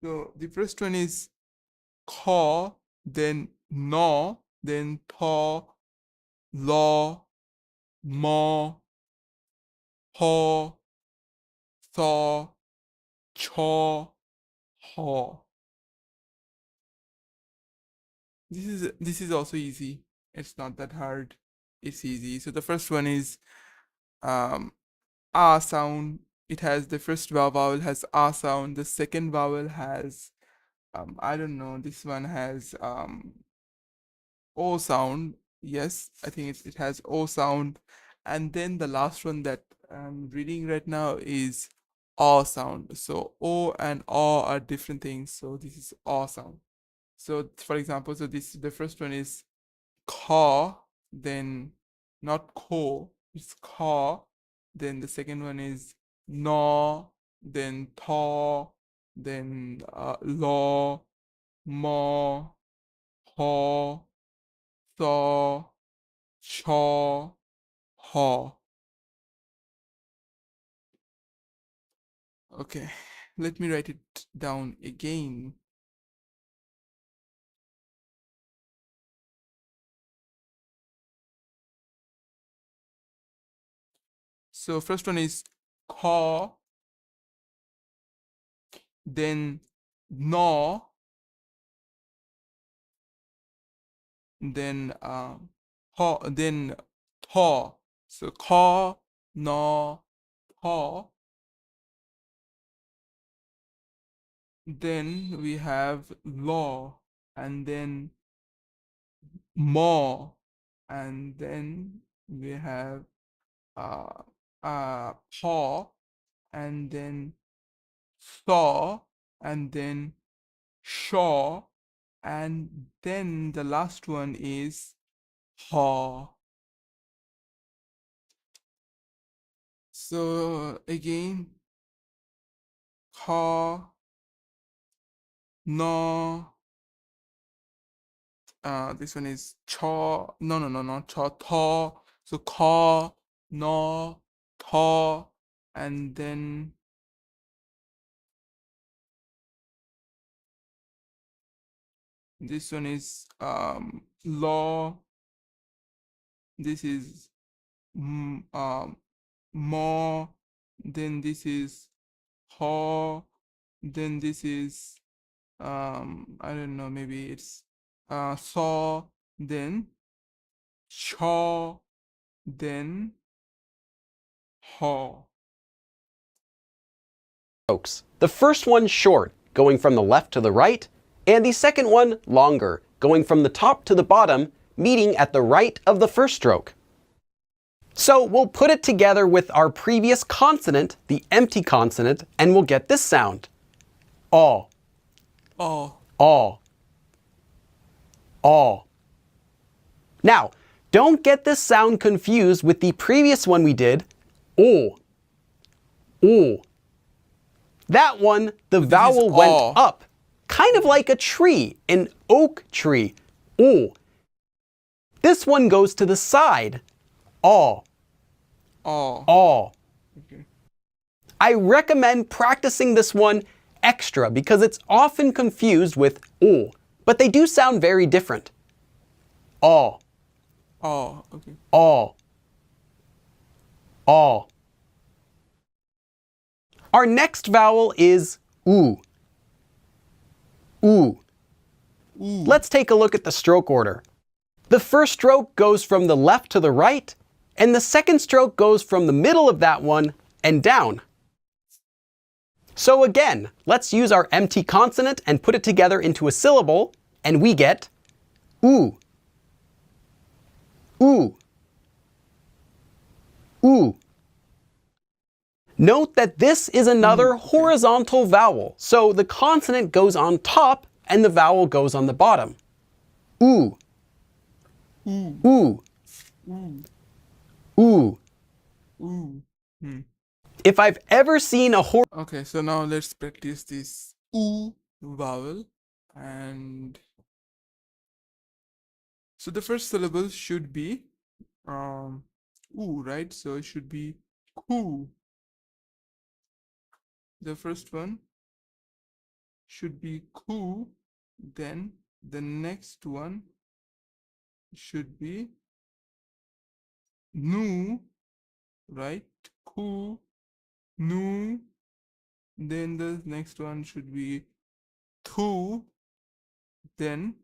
So the first one is Caw, then No, then Taw, Law, Maw, Haw, Thaw, Chaw, Haw. This is also easy. It's not that hard. It's easy. So the first one is ah sound. It has the first vowel has ah sound. The second vowel has I don't know. This one has O sound. Yes, I think it has O sound. And then the last one that I'm reading right now is O sound. So O and O are different things. So this is O sound. So for example, so this the first one is Ka, then not Ko, it's Ka. Then the second one is No, then Tha, then Law, Ma, Ha, Thaw, Chaw, Ha. Okay, let me write it down again. So first one is Ka, then No, then Ha, then Tha. So Ka, No, Tha. Then we have Law, and then Ma, and then we have uh Paw, and then Saw, and then Shaw, and then the last one is Haw. So again, Ka, No, this one is Chaw. No, not Chaw, Thaw. So Ka, No, Thaw, and then this one is Law. This is More. Then this is Haw. Then this is I don't know, maybe it's Saw, then Chaw, then Haw. Strokes. The first one short, going from the left to the right, and the second one longer, going from the top to the bottom, meeting at the right of the first stroke. So we'll put it together with our previous consonant, the empty consonant, and we'll get this sound. Aw, Oh, aw, aw. Now, don't get this sound confused with the previous one we did, o, o. That one, the vowel went aw. up, kind of like a tree, an oak tree, o. This one goes to the side, aw, Aw. Aw. Okay. I recommend practicing this one extra because it's often confused with o, but they do sound very different. Aw, Aw. Okay. aw, aw. Our next vowel is oo. Oo. Ooh. Let's take a look at the stroke order. The first stroke goes from the left to the right, and the second stroke goes from the middle of that one and down. So again, let's use our empty consonant and put it together into a syllable, and we get oo. Oo. Oo. Note that this is another horizontal vowel, so the consonant goes on top and the vowel goes on the bottom. Oo. Ooh. Oo. Ooh. Oo. Ooh. Hmm. If I've ever seen a Okay, so now let's practice this oo vowel. And so the first syllable should be oo, right? So it should be coo. The first one should be coo. Then the next one should be nu, right? Coo, nu. Then the next one should be thu. Then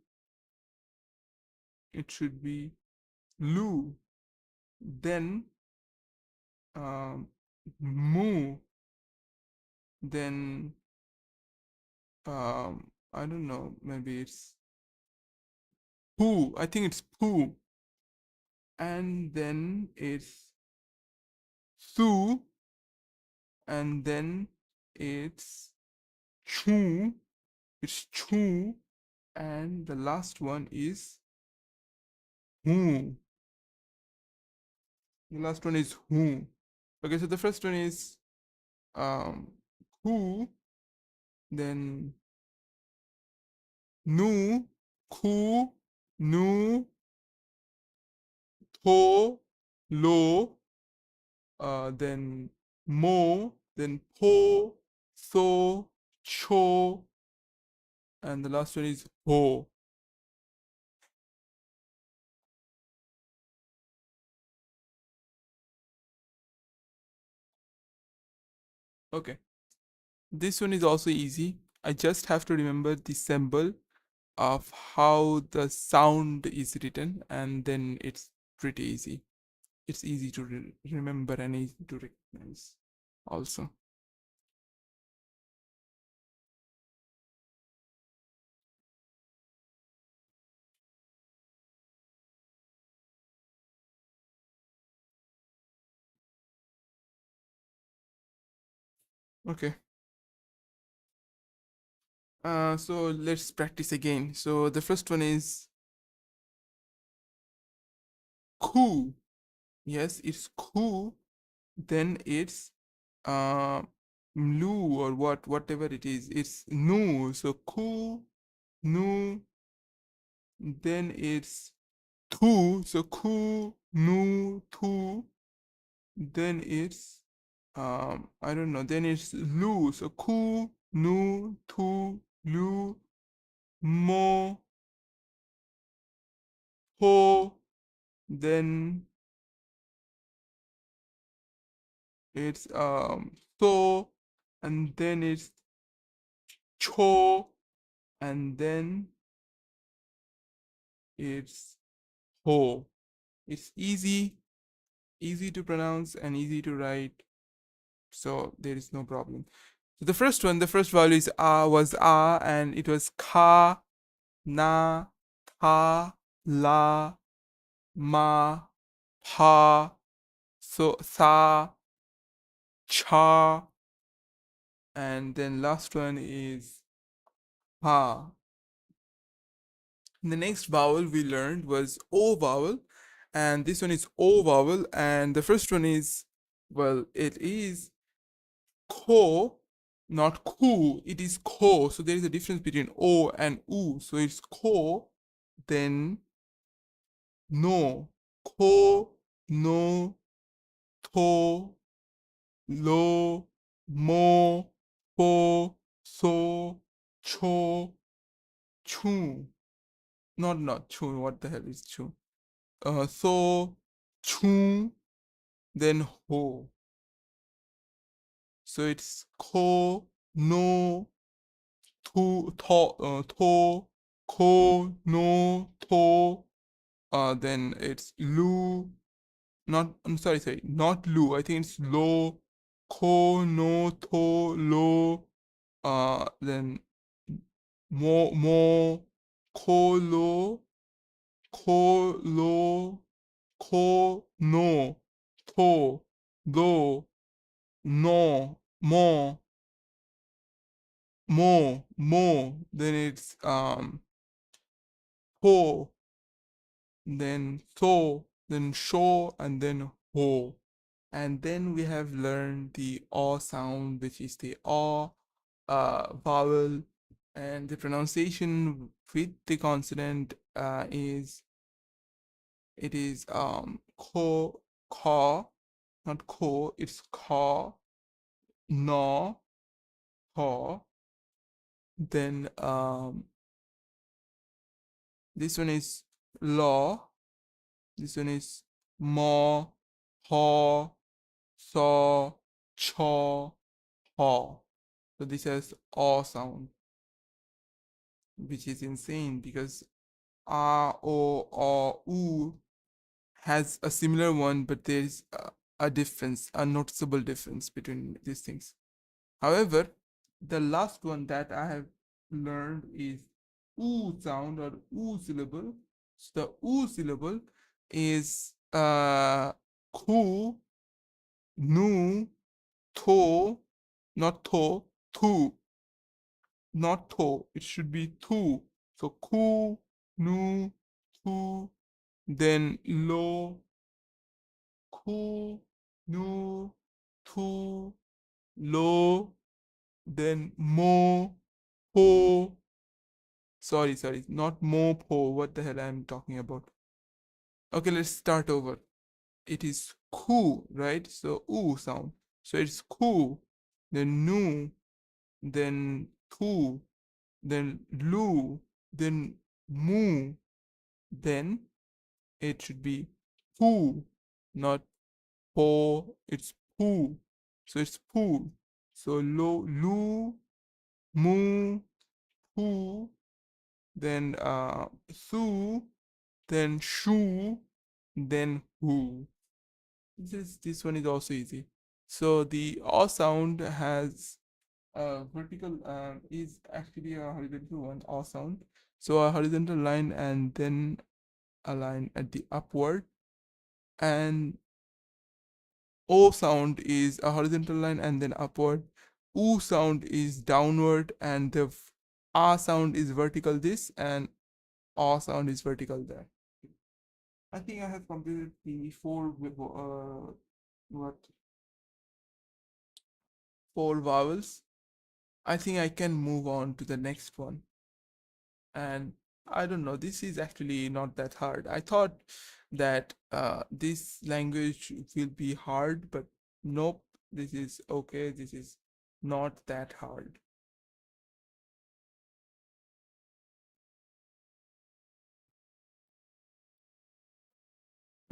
it should be lu. Then mu. Then I don't know, maybe it's poo. I think it's poo. And then it's su. And then it's chu. It's chu. And the last one is hu. The last one is hu. Okay, so the first one is um who, then nu, ku, nu, tho, lo, then mo, then po, so, cho, and the last one is ho. Okay, this one is also easy. I just have to remember the symbol of how the sound is written, and then it's pretty easy. It's easy to remember and easy to recognize also. Okay. So let's practice again. So the first one is ku. Yes, it's ku. Then it's uh lu, or whatever it is. It's nu. So ku, nu. Then it's tu. So ku, nu, tu. Then it's I don't know. Then it's lu. So ku, nu, tu, lu, mo, ho. Then it's so, and then it's cho, and then it's ho. It's easy to pronounce and easy to write, so there is no problem. So the first one, the first vowel is was and it was ka, na, tha, la, ma, pa, so sa, cha, and then last one is ha. The next vowel we learned was O vowel, and this one is O vowel, and the first one is, well, it is ko, not ku, it is ko. So there is a difference between O and U. So it's ko, then no, ko, no, to, lo, mo, po, so, cho, chu. Not chu. What the hell is chu? So, chu, then ho. So it's ko, no, to, ko, no, to. Then it's lu. Not. I'm sorry. Not lu. I think it's lo, ko, no, to, lo. Then mo, ko, lo, ko, lo, ko, no, to, lo, no, mo. Then it's ho, then so, then sho, and then ho. And then we have learned the o sound, which is the o vowel, and the pronunciation with the consonant is it is ko, ka, not ko, it's ka, no, ho. Then this one is law. This one is mo, ho, so, cho, ho. So this has o sound, which is insane because u has a similar one, but there is a difference, a noticeable difference between these things. However, the last one that I have learned is oo sound or oo syllable. So the oo syllable is ku, nu, to, not to, tu, not to. It should be tu. So ku, nu, tu, then lo, ku, nu, tu, lo, then mo, po. Sorry, not mo, po. What the hell I'm talking about? Okay, let's start over. It is ku, right? So oo sound. So it's ku, then nu, then tu, then lu, then mu, then it should be poo, not po. It's poo. So it's poo. So lo, lu, mu, poo, then su, then shu, then hu. This one is also easy. So the o sound has vertical is actually a horizontal one, o sound. So a horizontal line and then a line at the upward, and o sound is a horizontal line and then upward. U sound is downward, and the a sound is vertical this, and o sound is vertical there. I think I have completed the what four vowels. I think I can move on to the next one. And I don't know, this is actually not that hard. I thought that this language will be hard, but nope, this is okay. This is not that hard.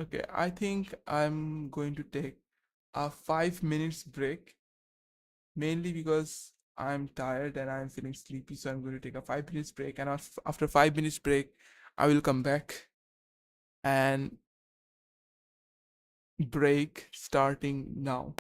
Okay, I think I'm going to take a 5 minutes break, mainly because I'm tired and I'm feeling sleepy. So I'm going to take a 5 minutes break, and after 5 minutes break, I will come back and break starting now.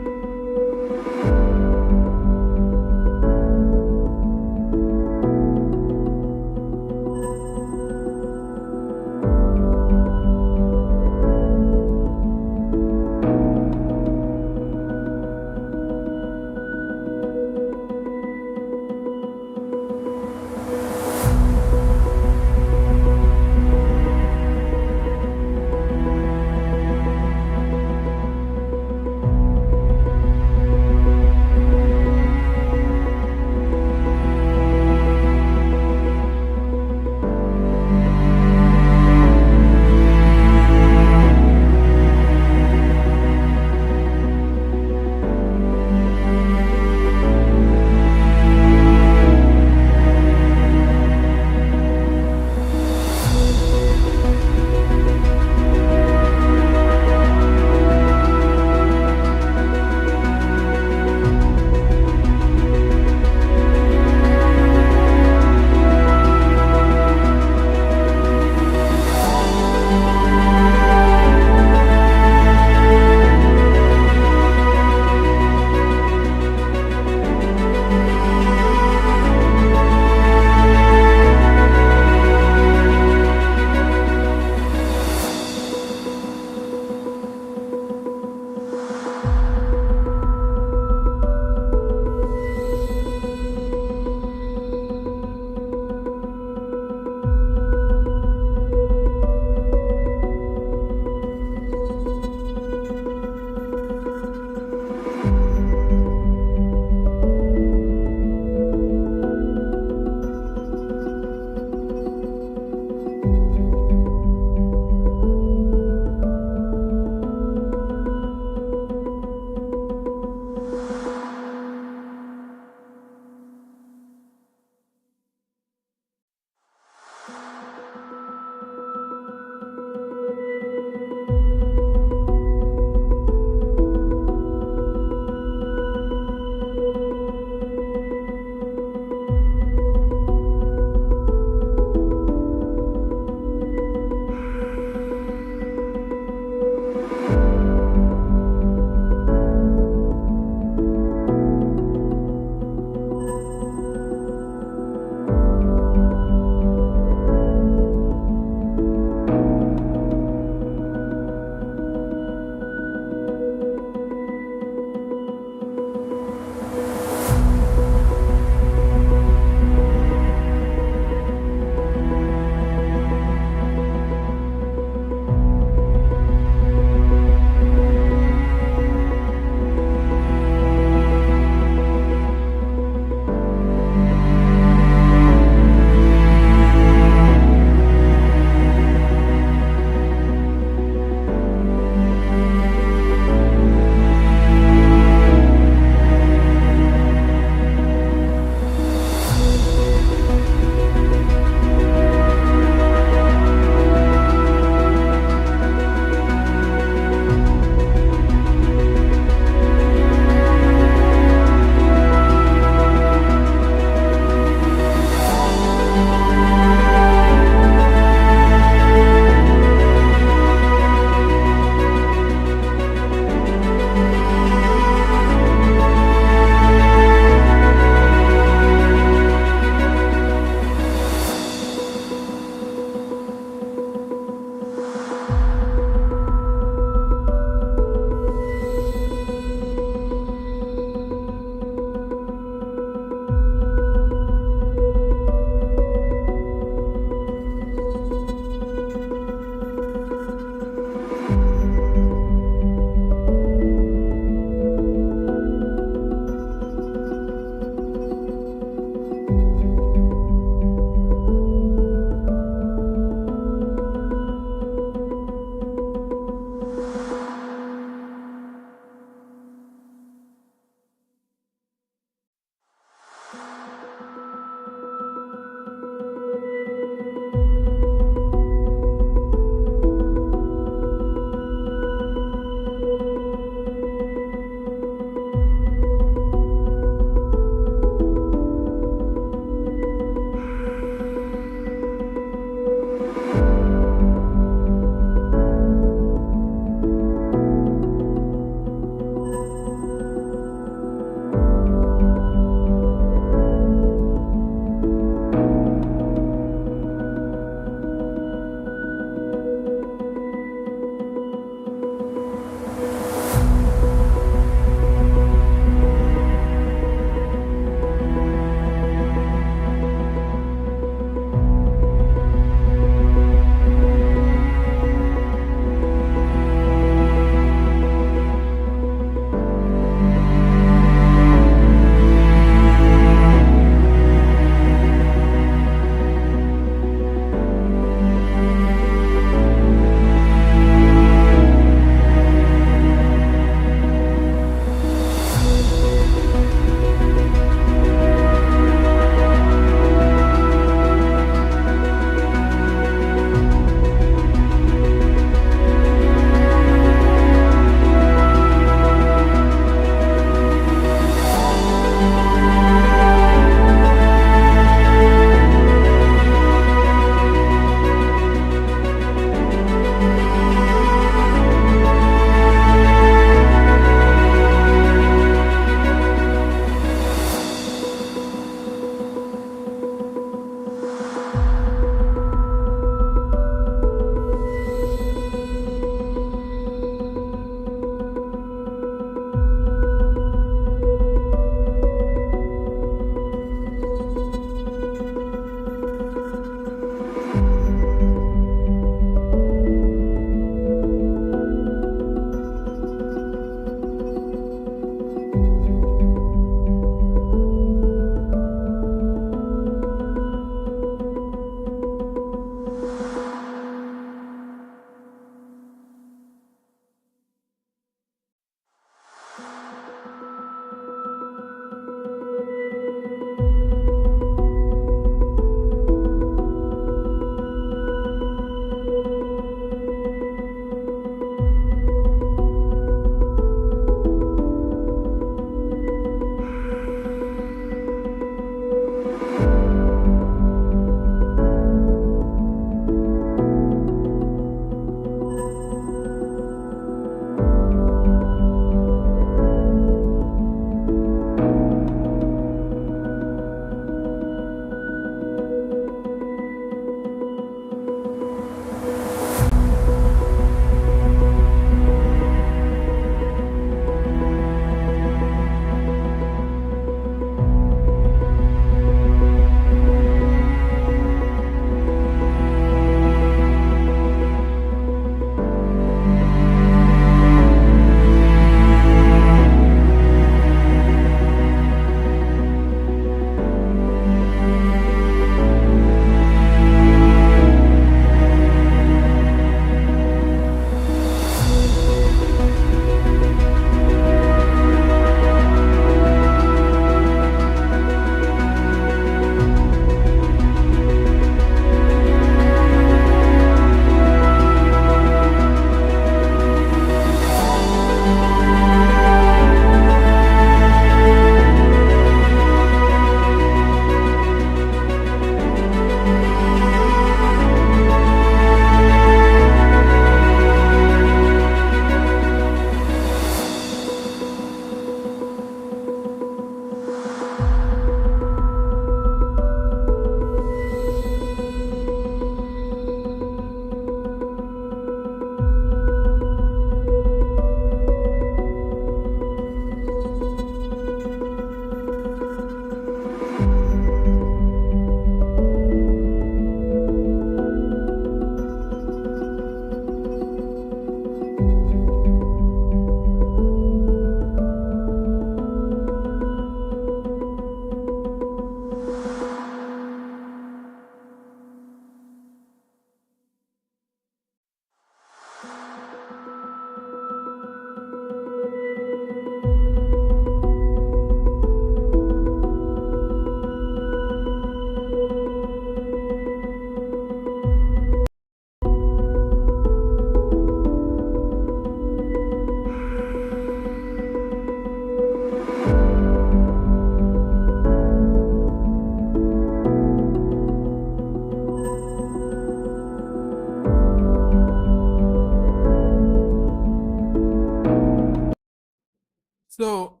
So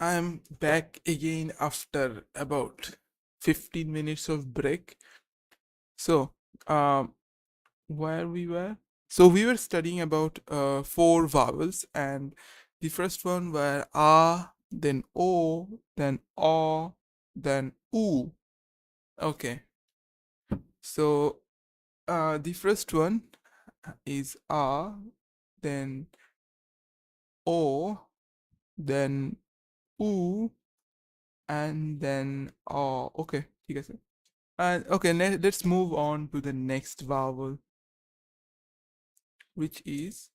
I'm back again after about 15 minutes of break. So, where we were? So we were studying about four vowels, and the first one were a, then o, then o, then u. Okay. So the first one is a, then o, then u, and then o. Okay, ठीक है sir. And okay, let's move on to the next vowel, which is,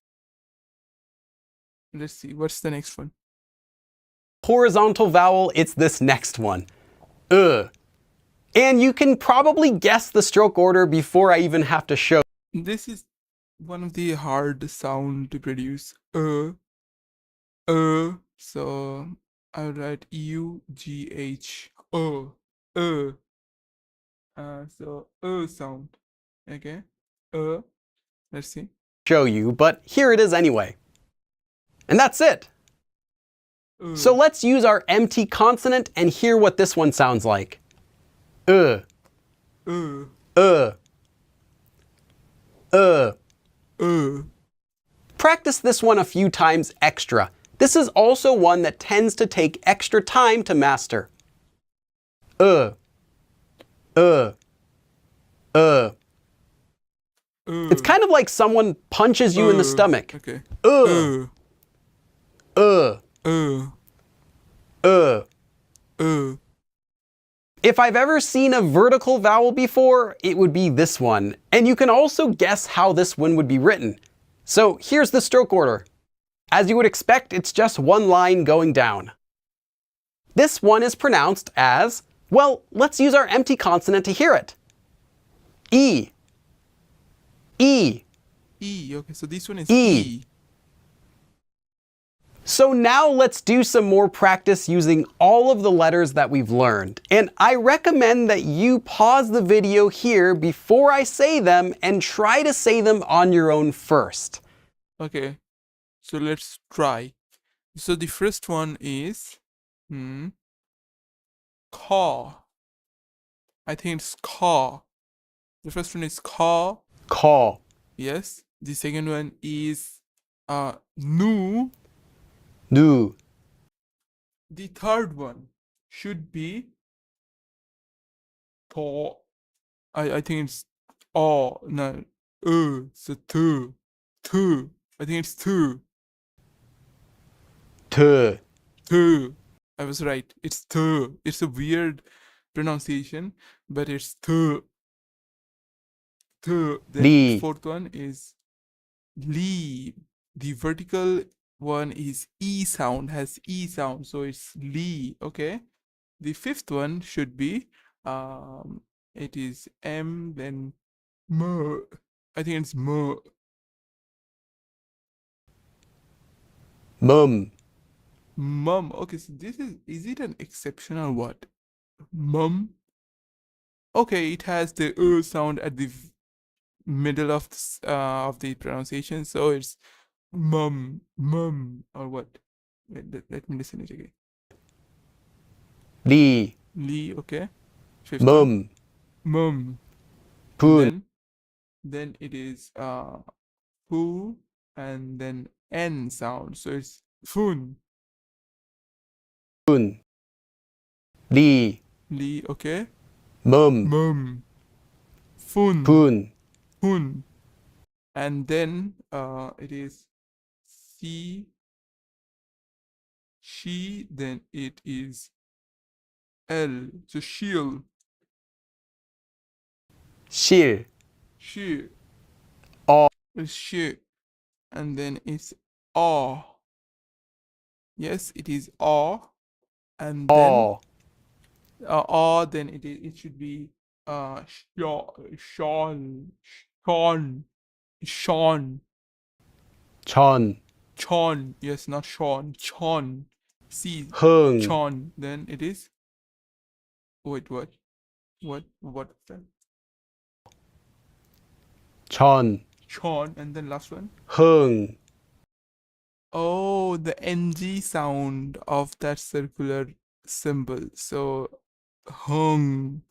let's see, what's the next one? Horizontal vowel, it's this next one. And you can probably guess the stroke order before I even have to show. This is one of the hard sound to produce. So I would write UGH. So sound. Okay. Let's see. Show you, but here it is anyway. And that's it. So let's use our empty consonant and hear what this one sounds like. Uh. Practice this one a few times extra. This is also one that tends to take extra time to master. It's kind of like someone punches you in the stomach. Okay. If I've ever seen a vertical vowel before, it would be this one. And you can also guess how this one would be written. So here's the stroke order. As you would expect, it's just one line going down. This one is pronounced as, well, let's use our empty consonant to hear it. E. E. E. Okay, so this one is E. E. So now let's do some more practice using all of the letters that we've learned. And I recommend that you pause the video here before I say them and try to say them on your own first. Okay, so let's try. So the first one is caw. I think it's caw. The first one is caw. Caw. Yes. The second one is nu. Nu. The third one should be to. I think it's no. So tu. I think it's tu. Tu. Tu. I was right. It's tu. It's a weird pronunciation, but it's tu. Then Li. the fourth one is li. The vertical one is E sound, has E sound, so it's li. Okay. The fifth one should be it is M, then M. I think it's M. Mum. Mum. Okay, so this is it an exception or what? Mum. Okay, it has the sound at the middle of the pronunciation, so it's mum, or what? Let me listen it again. Li. Li. Okay. Fifth Mum. one. Mum. Pun. Then it is pu, and then n sound, so it's fun. Pun. Li. Li. Okay. Mum. Mum. Fun. Pun. Hun. And then it is she, then it is l, so she'll. Shil. She. Aw. It's she. And then it's aw. Yes, it is aw. And then then it should be Sean. Chon. Chon. Yes, not Sean. Chon. See. Hung. Chon. Then it is. Wait, what? What is that? Chon. Chon. And then last one. Hung. Oh, oh, the ng sound of that circular symbol. So hung,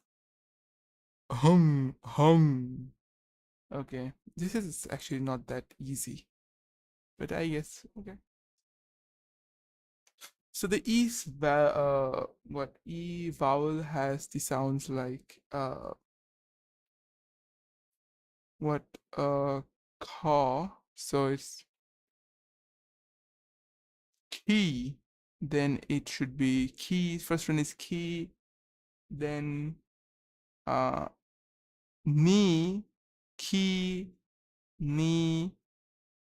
hung. Okay, this is actually not that easy, but I guess okay. So the what e vowel has the sounds like what ka. So it's key. Then it should be key. First one is key. Then uh knee, key, knee.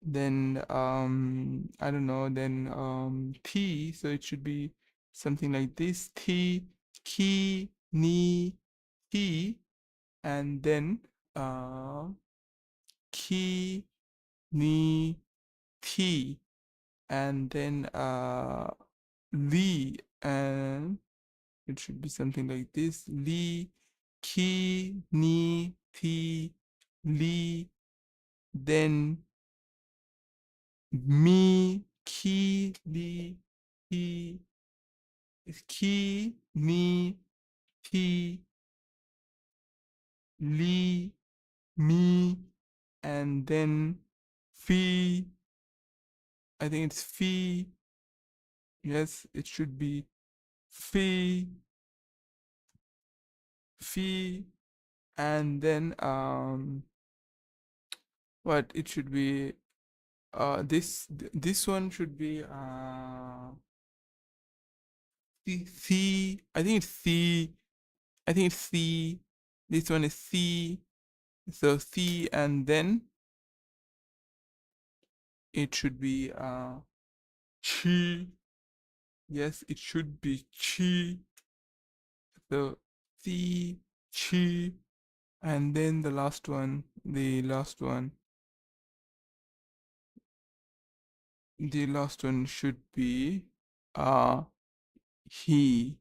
Then I don't know. Then t. So it should be something like this: t, key, knee, t, and then uh key, knee, t, and then li, and it should be something like this: li, ki, ni, ti, li, then mi, ki, li, ti, ki, ni, ti, li, mi, and then fi. I think it's fi. Yes, it should be fi, fi, and then what it should be this one should be I think it's C. I think it's C. This one is C. So C, and then it should be chi. Yes, it should be chi. So C, chi, and then the last one should be he.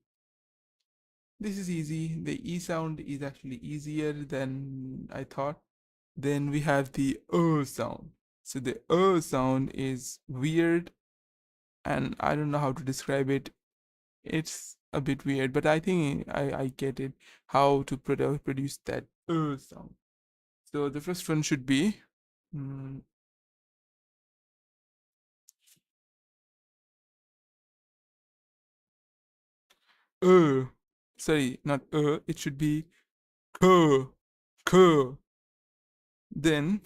This is easy. The E sound is actually easier than I thought. Then we have the sound. So the sound is weird, and I don't know how to describe it. It's a bit weird, but I think I get it how to produce that sound. So the first one should be mm, uh. Sorry, not it should be k, k. Then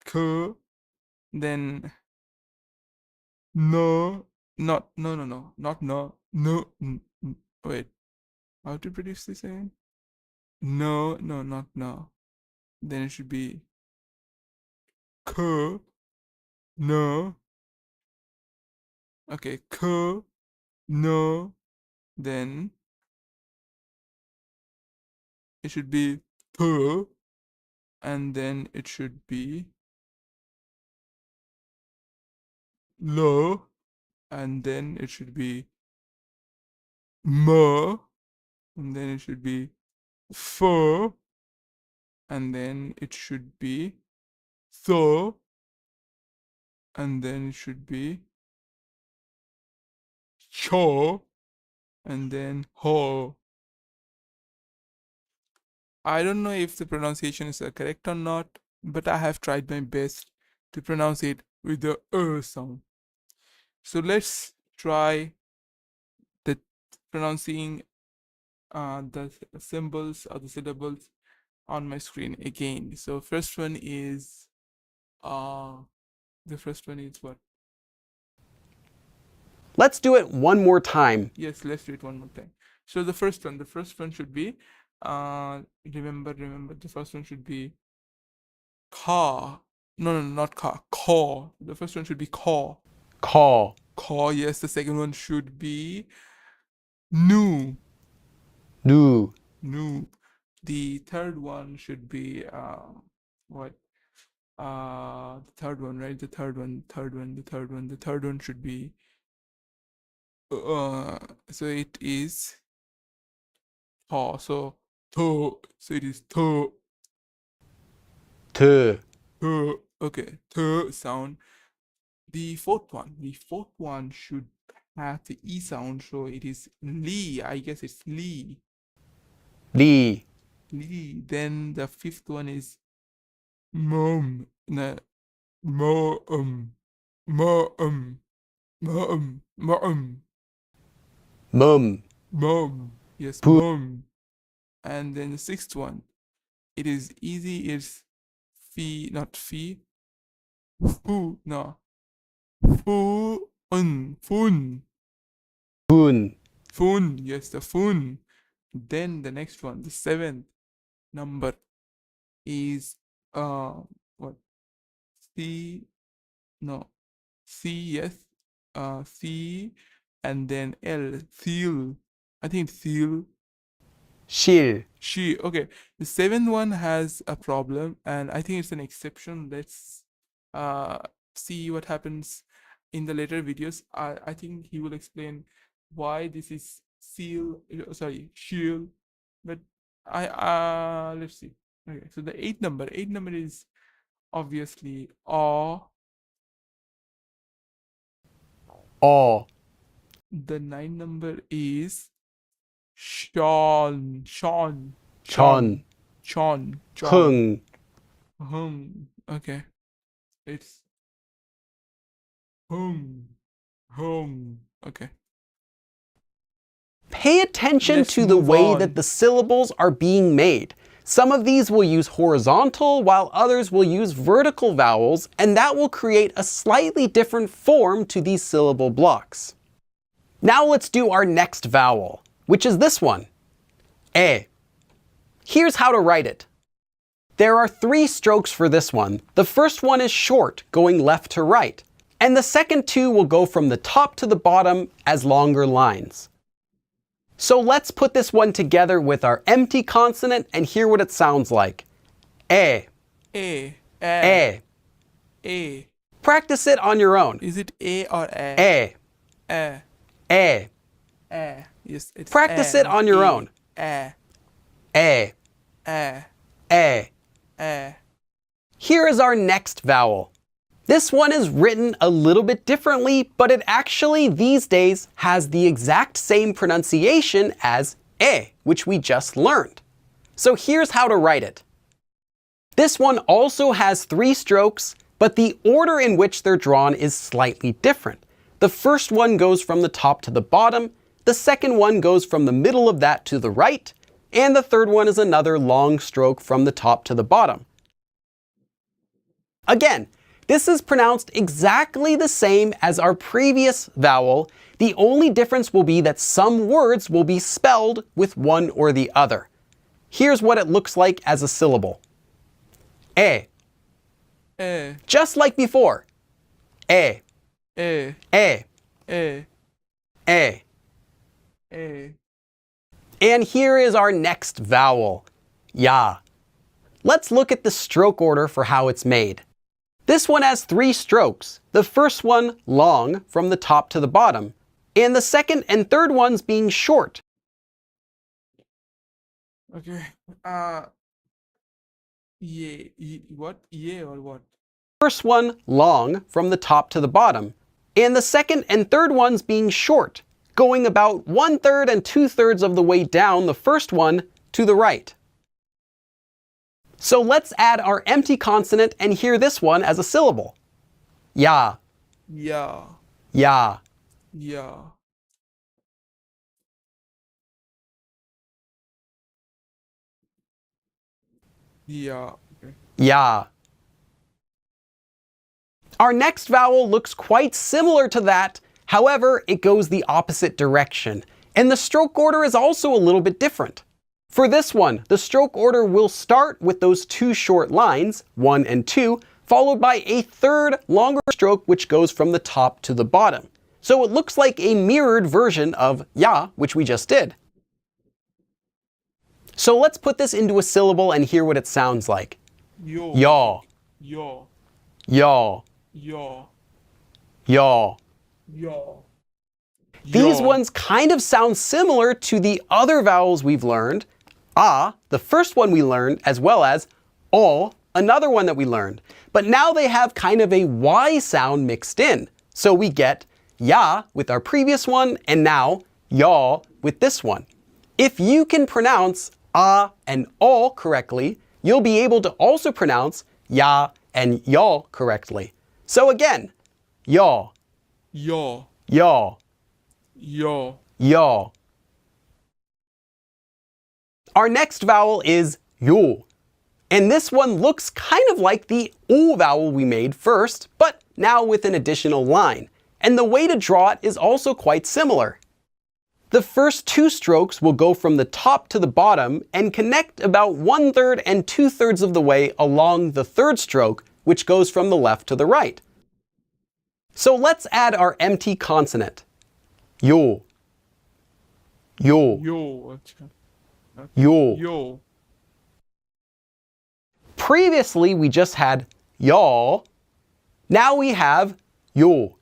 k. Then no, not no no no not no no. Wait, how to produce this again? No, no, not no. Then it should be k, no. Okay, k, no. Then it should be p, and then it should be lo, and then it should be mo, and then it should be fo, and then it should be so, and then it should be cho, and then ho. I don't know if the pronunciation is correct or not, but I have tried my best to pronounce it with the sound. So let's try the pronouncing the symbols or the syllables on my screen again. So uh the first one is what? Let's do it one more time. Yes, let's do it one more time. So the first one should be remember the first one should be ka. No, no, not ka. Caw. The first one should be caw. Call. Caw. Yes, the second one should be new. New. New. The third one should be what? The third one, right? The third one should be so it is thaw. So to. So it is to. To. To. Okay. To sound. The fourth one should have the E sound, so it is Li. I guess it's Li. Li. Li. Then the fifth one is Mom. No, Mom. Mom. Mom. Mom. Mum. Mom. Yes, Pu. mom. And then the sixth one, it is easy. It's fee, not fee. Fu. No. Fu. Fun. Fun. Fun. Yes, the fun. Then the next one, the seventh number is what? C. No. C. Yes. C. And then L. Seal. I think seal. Shil. Okay, the seventh one has a problem, and I think it's an exception. Let's uh see what happens in the later videos. I think he will explain why this is shield. But I let's see. Okay, so the eighth number is obviously aw. Aw. The ninth number is Sean. Chon. Hung. Okay. It's hum. Okay. Pay attention Let's to the move way on. that the syllables are being made. Some of these will use horizontal, while others will use vertical vowels, and that will create a slightly different form to these syllable blocks. Now let's do our next vowel, which is this one, E. Here's how to write it. There are 3 strokes for this one. The first one is short, going left to right, and the second 2 will go from the top to the bottom as longer lines. So let's put this one together with our empty consonant and hear what it sounds like. E. E. A. Practice it on your own. Is it A or A? E. A. E. Yes, it's Practice A, it not on your A. own. A. E. A. E. A. Here is our next vowel. This one is written a little bit differently, but it actually these days has the exact same pronunciation as E, which we just learned. So here's how to write it. This one also has 3 strokes, but the order in which they're drawn is slightly different. The first one goes from the top to the bottom, the second one goes from the middle of that to the right, and the third one is another long stroke from the top to the bottom. Again, this is pronounced exactly the same as our previous vowel. The only difference will be that some words will be spelled with one or the other. Here's what it looks like as a syllable. E. A. Just like before. E. A. E. A. E. A. And here is our next vowel. Ya. Let's look at the stroke order for how it's made. This one has 3 strokes, the first one long from the top to the bottom, and the second and third ones being short. Okay. What? Yeah or what? First one long from the top to the bottom, and the second and third ones being short, going about 1/3 and 2/3 of the way down the first one to the right. So let's add our empty consonant and hear this one as a syllable. Ya. Yeah. Ya. Yeah. Yeah. Okay. Ya. Our next vowel looks quite similar to that, however, it goes the opposite direction, and the stroke order is also a little bit different. For this one, the stroke order will start with those 2 short lines, 1 and 2, followed by a third longer stroke which goes from the top to the bottom. So it looks like a mirrored version of ya, which we just did. So let's put this into a syllable and hear what it sounds like. Yo. Yaw. Yaw. Yaw. Yaw. Yaw. Yaw. These ones kind of sound similar to the other vowels we've learned. Ah, the first one we learned, as well as aw, another one that we learned. But now they have kind of a Y sound mixed in. So we get ya with our previous one, and now yaw with this one. If you can pronounce and all correctly, you'll be able to also pronounce ya and yaw correctly. So again, yaw, Yaw. yaw, Yaw. yaw. Our next vowel is yo. And this one looks kind of like the O vowel we made first, but now with an additional line. And the way to draw it is also quite similar. The first two strokes will go from the top to the bottom and connect about 1/3 and 2/3 of the way along the third stroke, which goes from the left to the right. So let's add our empty consonant. Yo. Yo. Yo. Acha. Yo. Yo. Previously, we just had yaw. Now we have yo.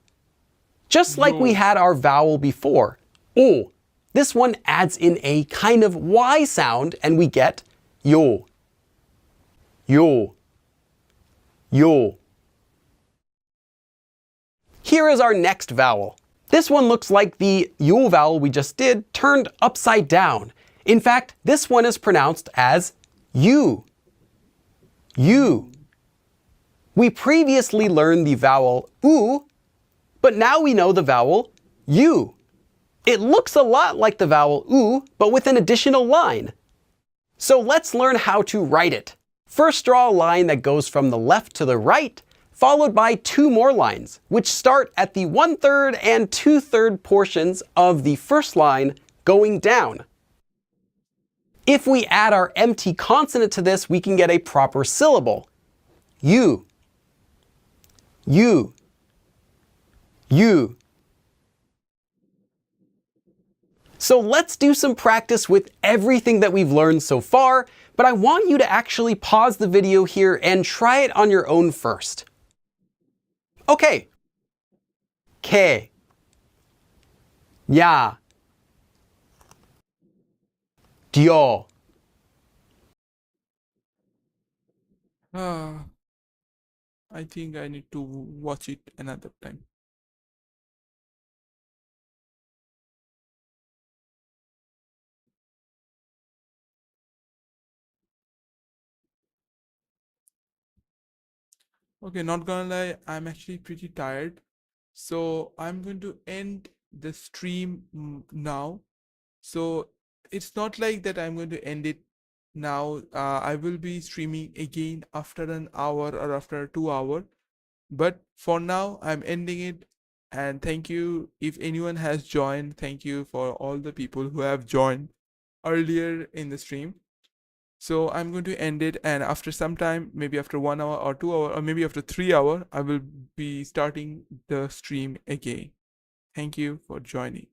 Just like we had our vowel before, o. This one adds in a kind of Y sound and we get yo. Yo. Yo. Here is our next vowel. This one looks like the yo vowel we just did turned upside down. In fact, this one is pronounced as you. You. We previously learned the vowel oo, but now we know the vowel u. It looks a lot like the vowel oo, but with an additional line. So let's learn how to write it. First, draw a line that goes from the left to the right, followed by two more lines, which start at the 1/3 and 2/3 portions of the first line going down. If we add our empty consonant to this, we can get a proper syllable. You. You. You. So let's do some practice with everything that we've learned so far, but I want you to actually pause the video here and try it on your own first. Okay. Ke. Ya. Dio. I think I need to watch it another time. Okay, not gonna lie, I'm actually pretty tired. So I'm going to end the stream now. So it's not like that I'm going to end it now. I will be streaming again after an hour or after 2 hours. But for now, I'm ending it. And thank you if anyone has joined. Thank you for all the people who have joined earlier in the stream. So I'm going to end it, and after some time, maybe after 1 hour or 2 hours, or maybe after 3 hours, I will be starting the stream again. Thank you for joining.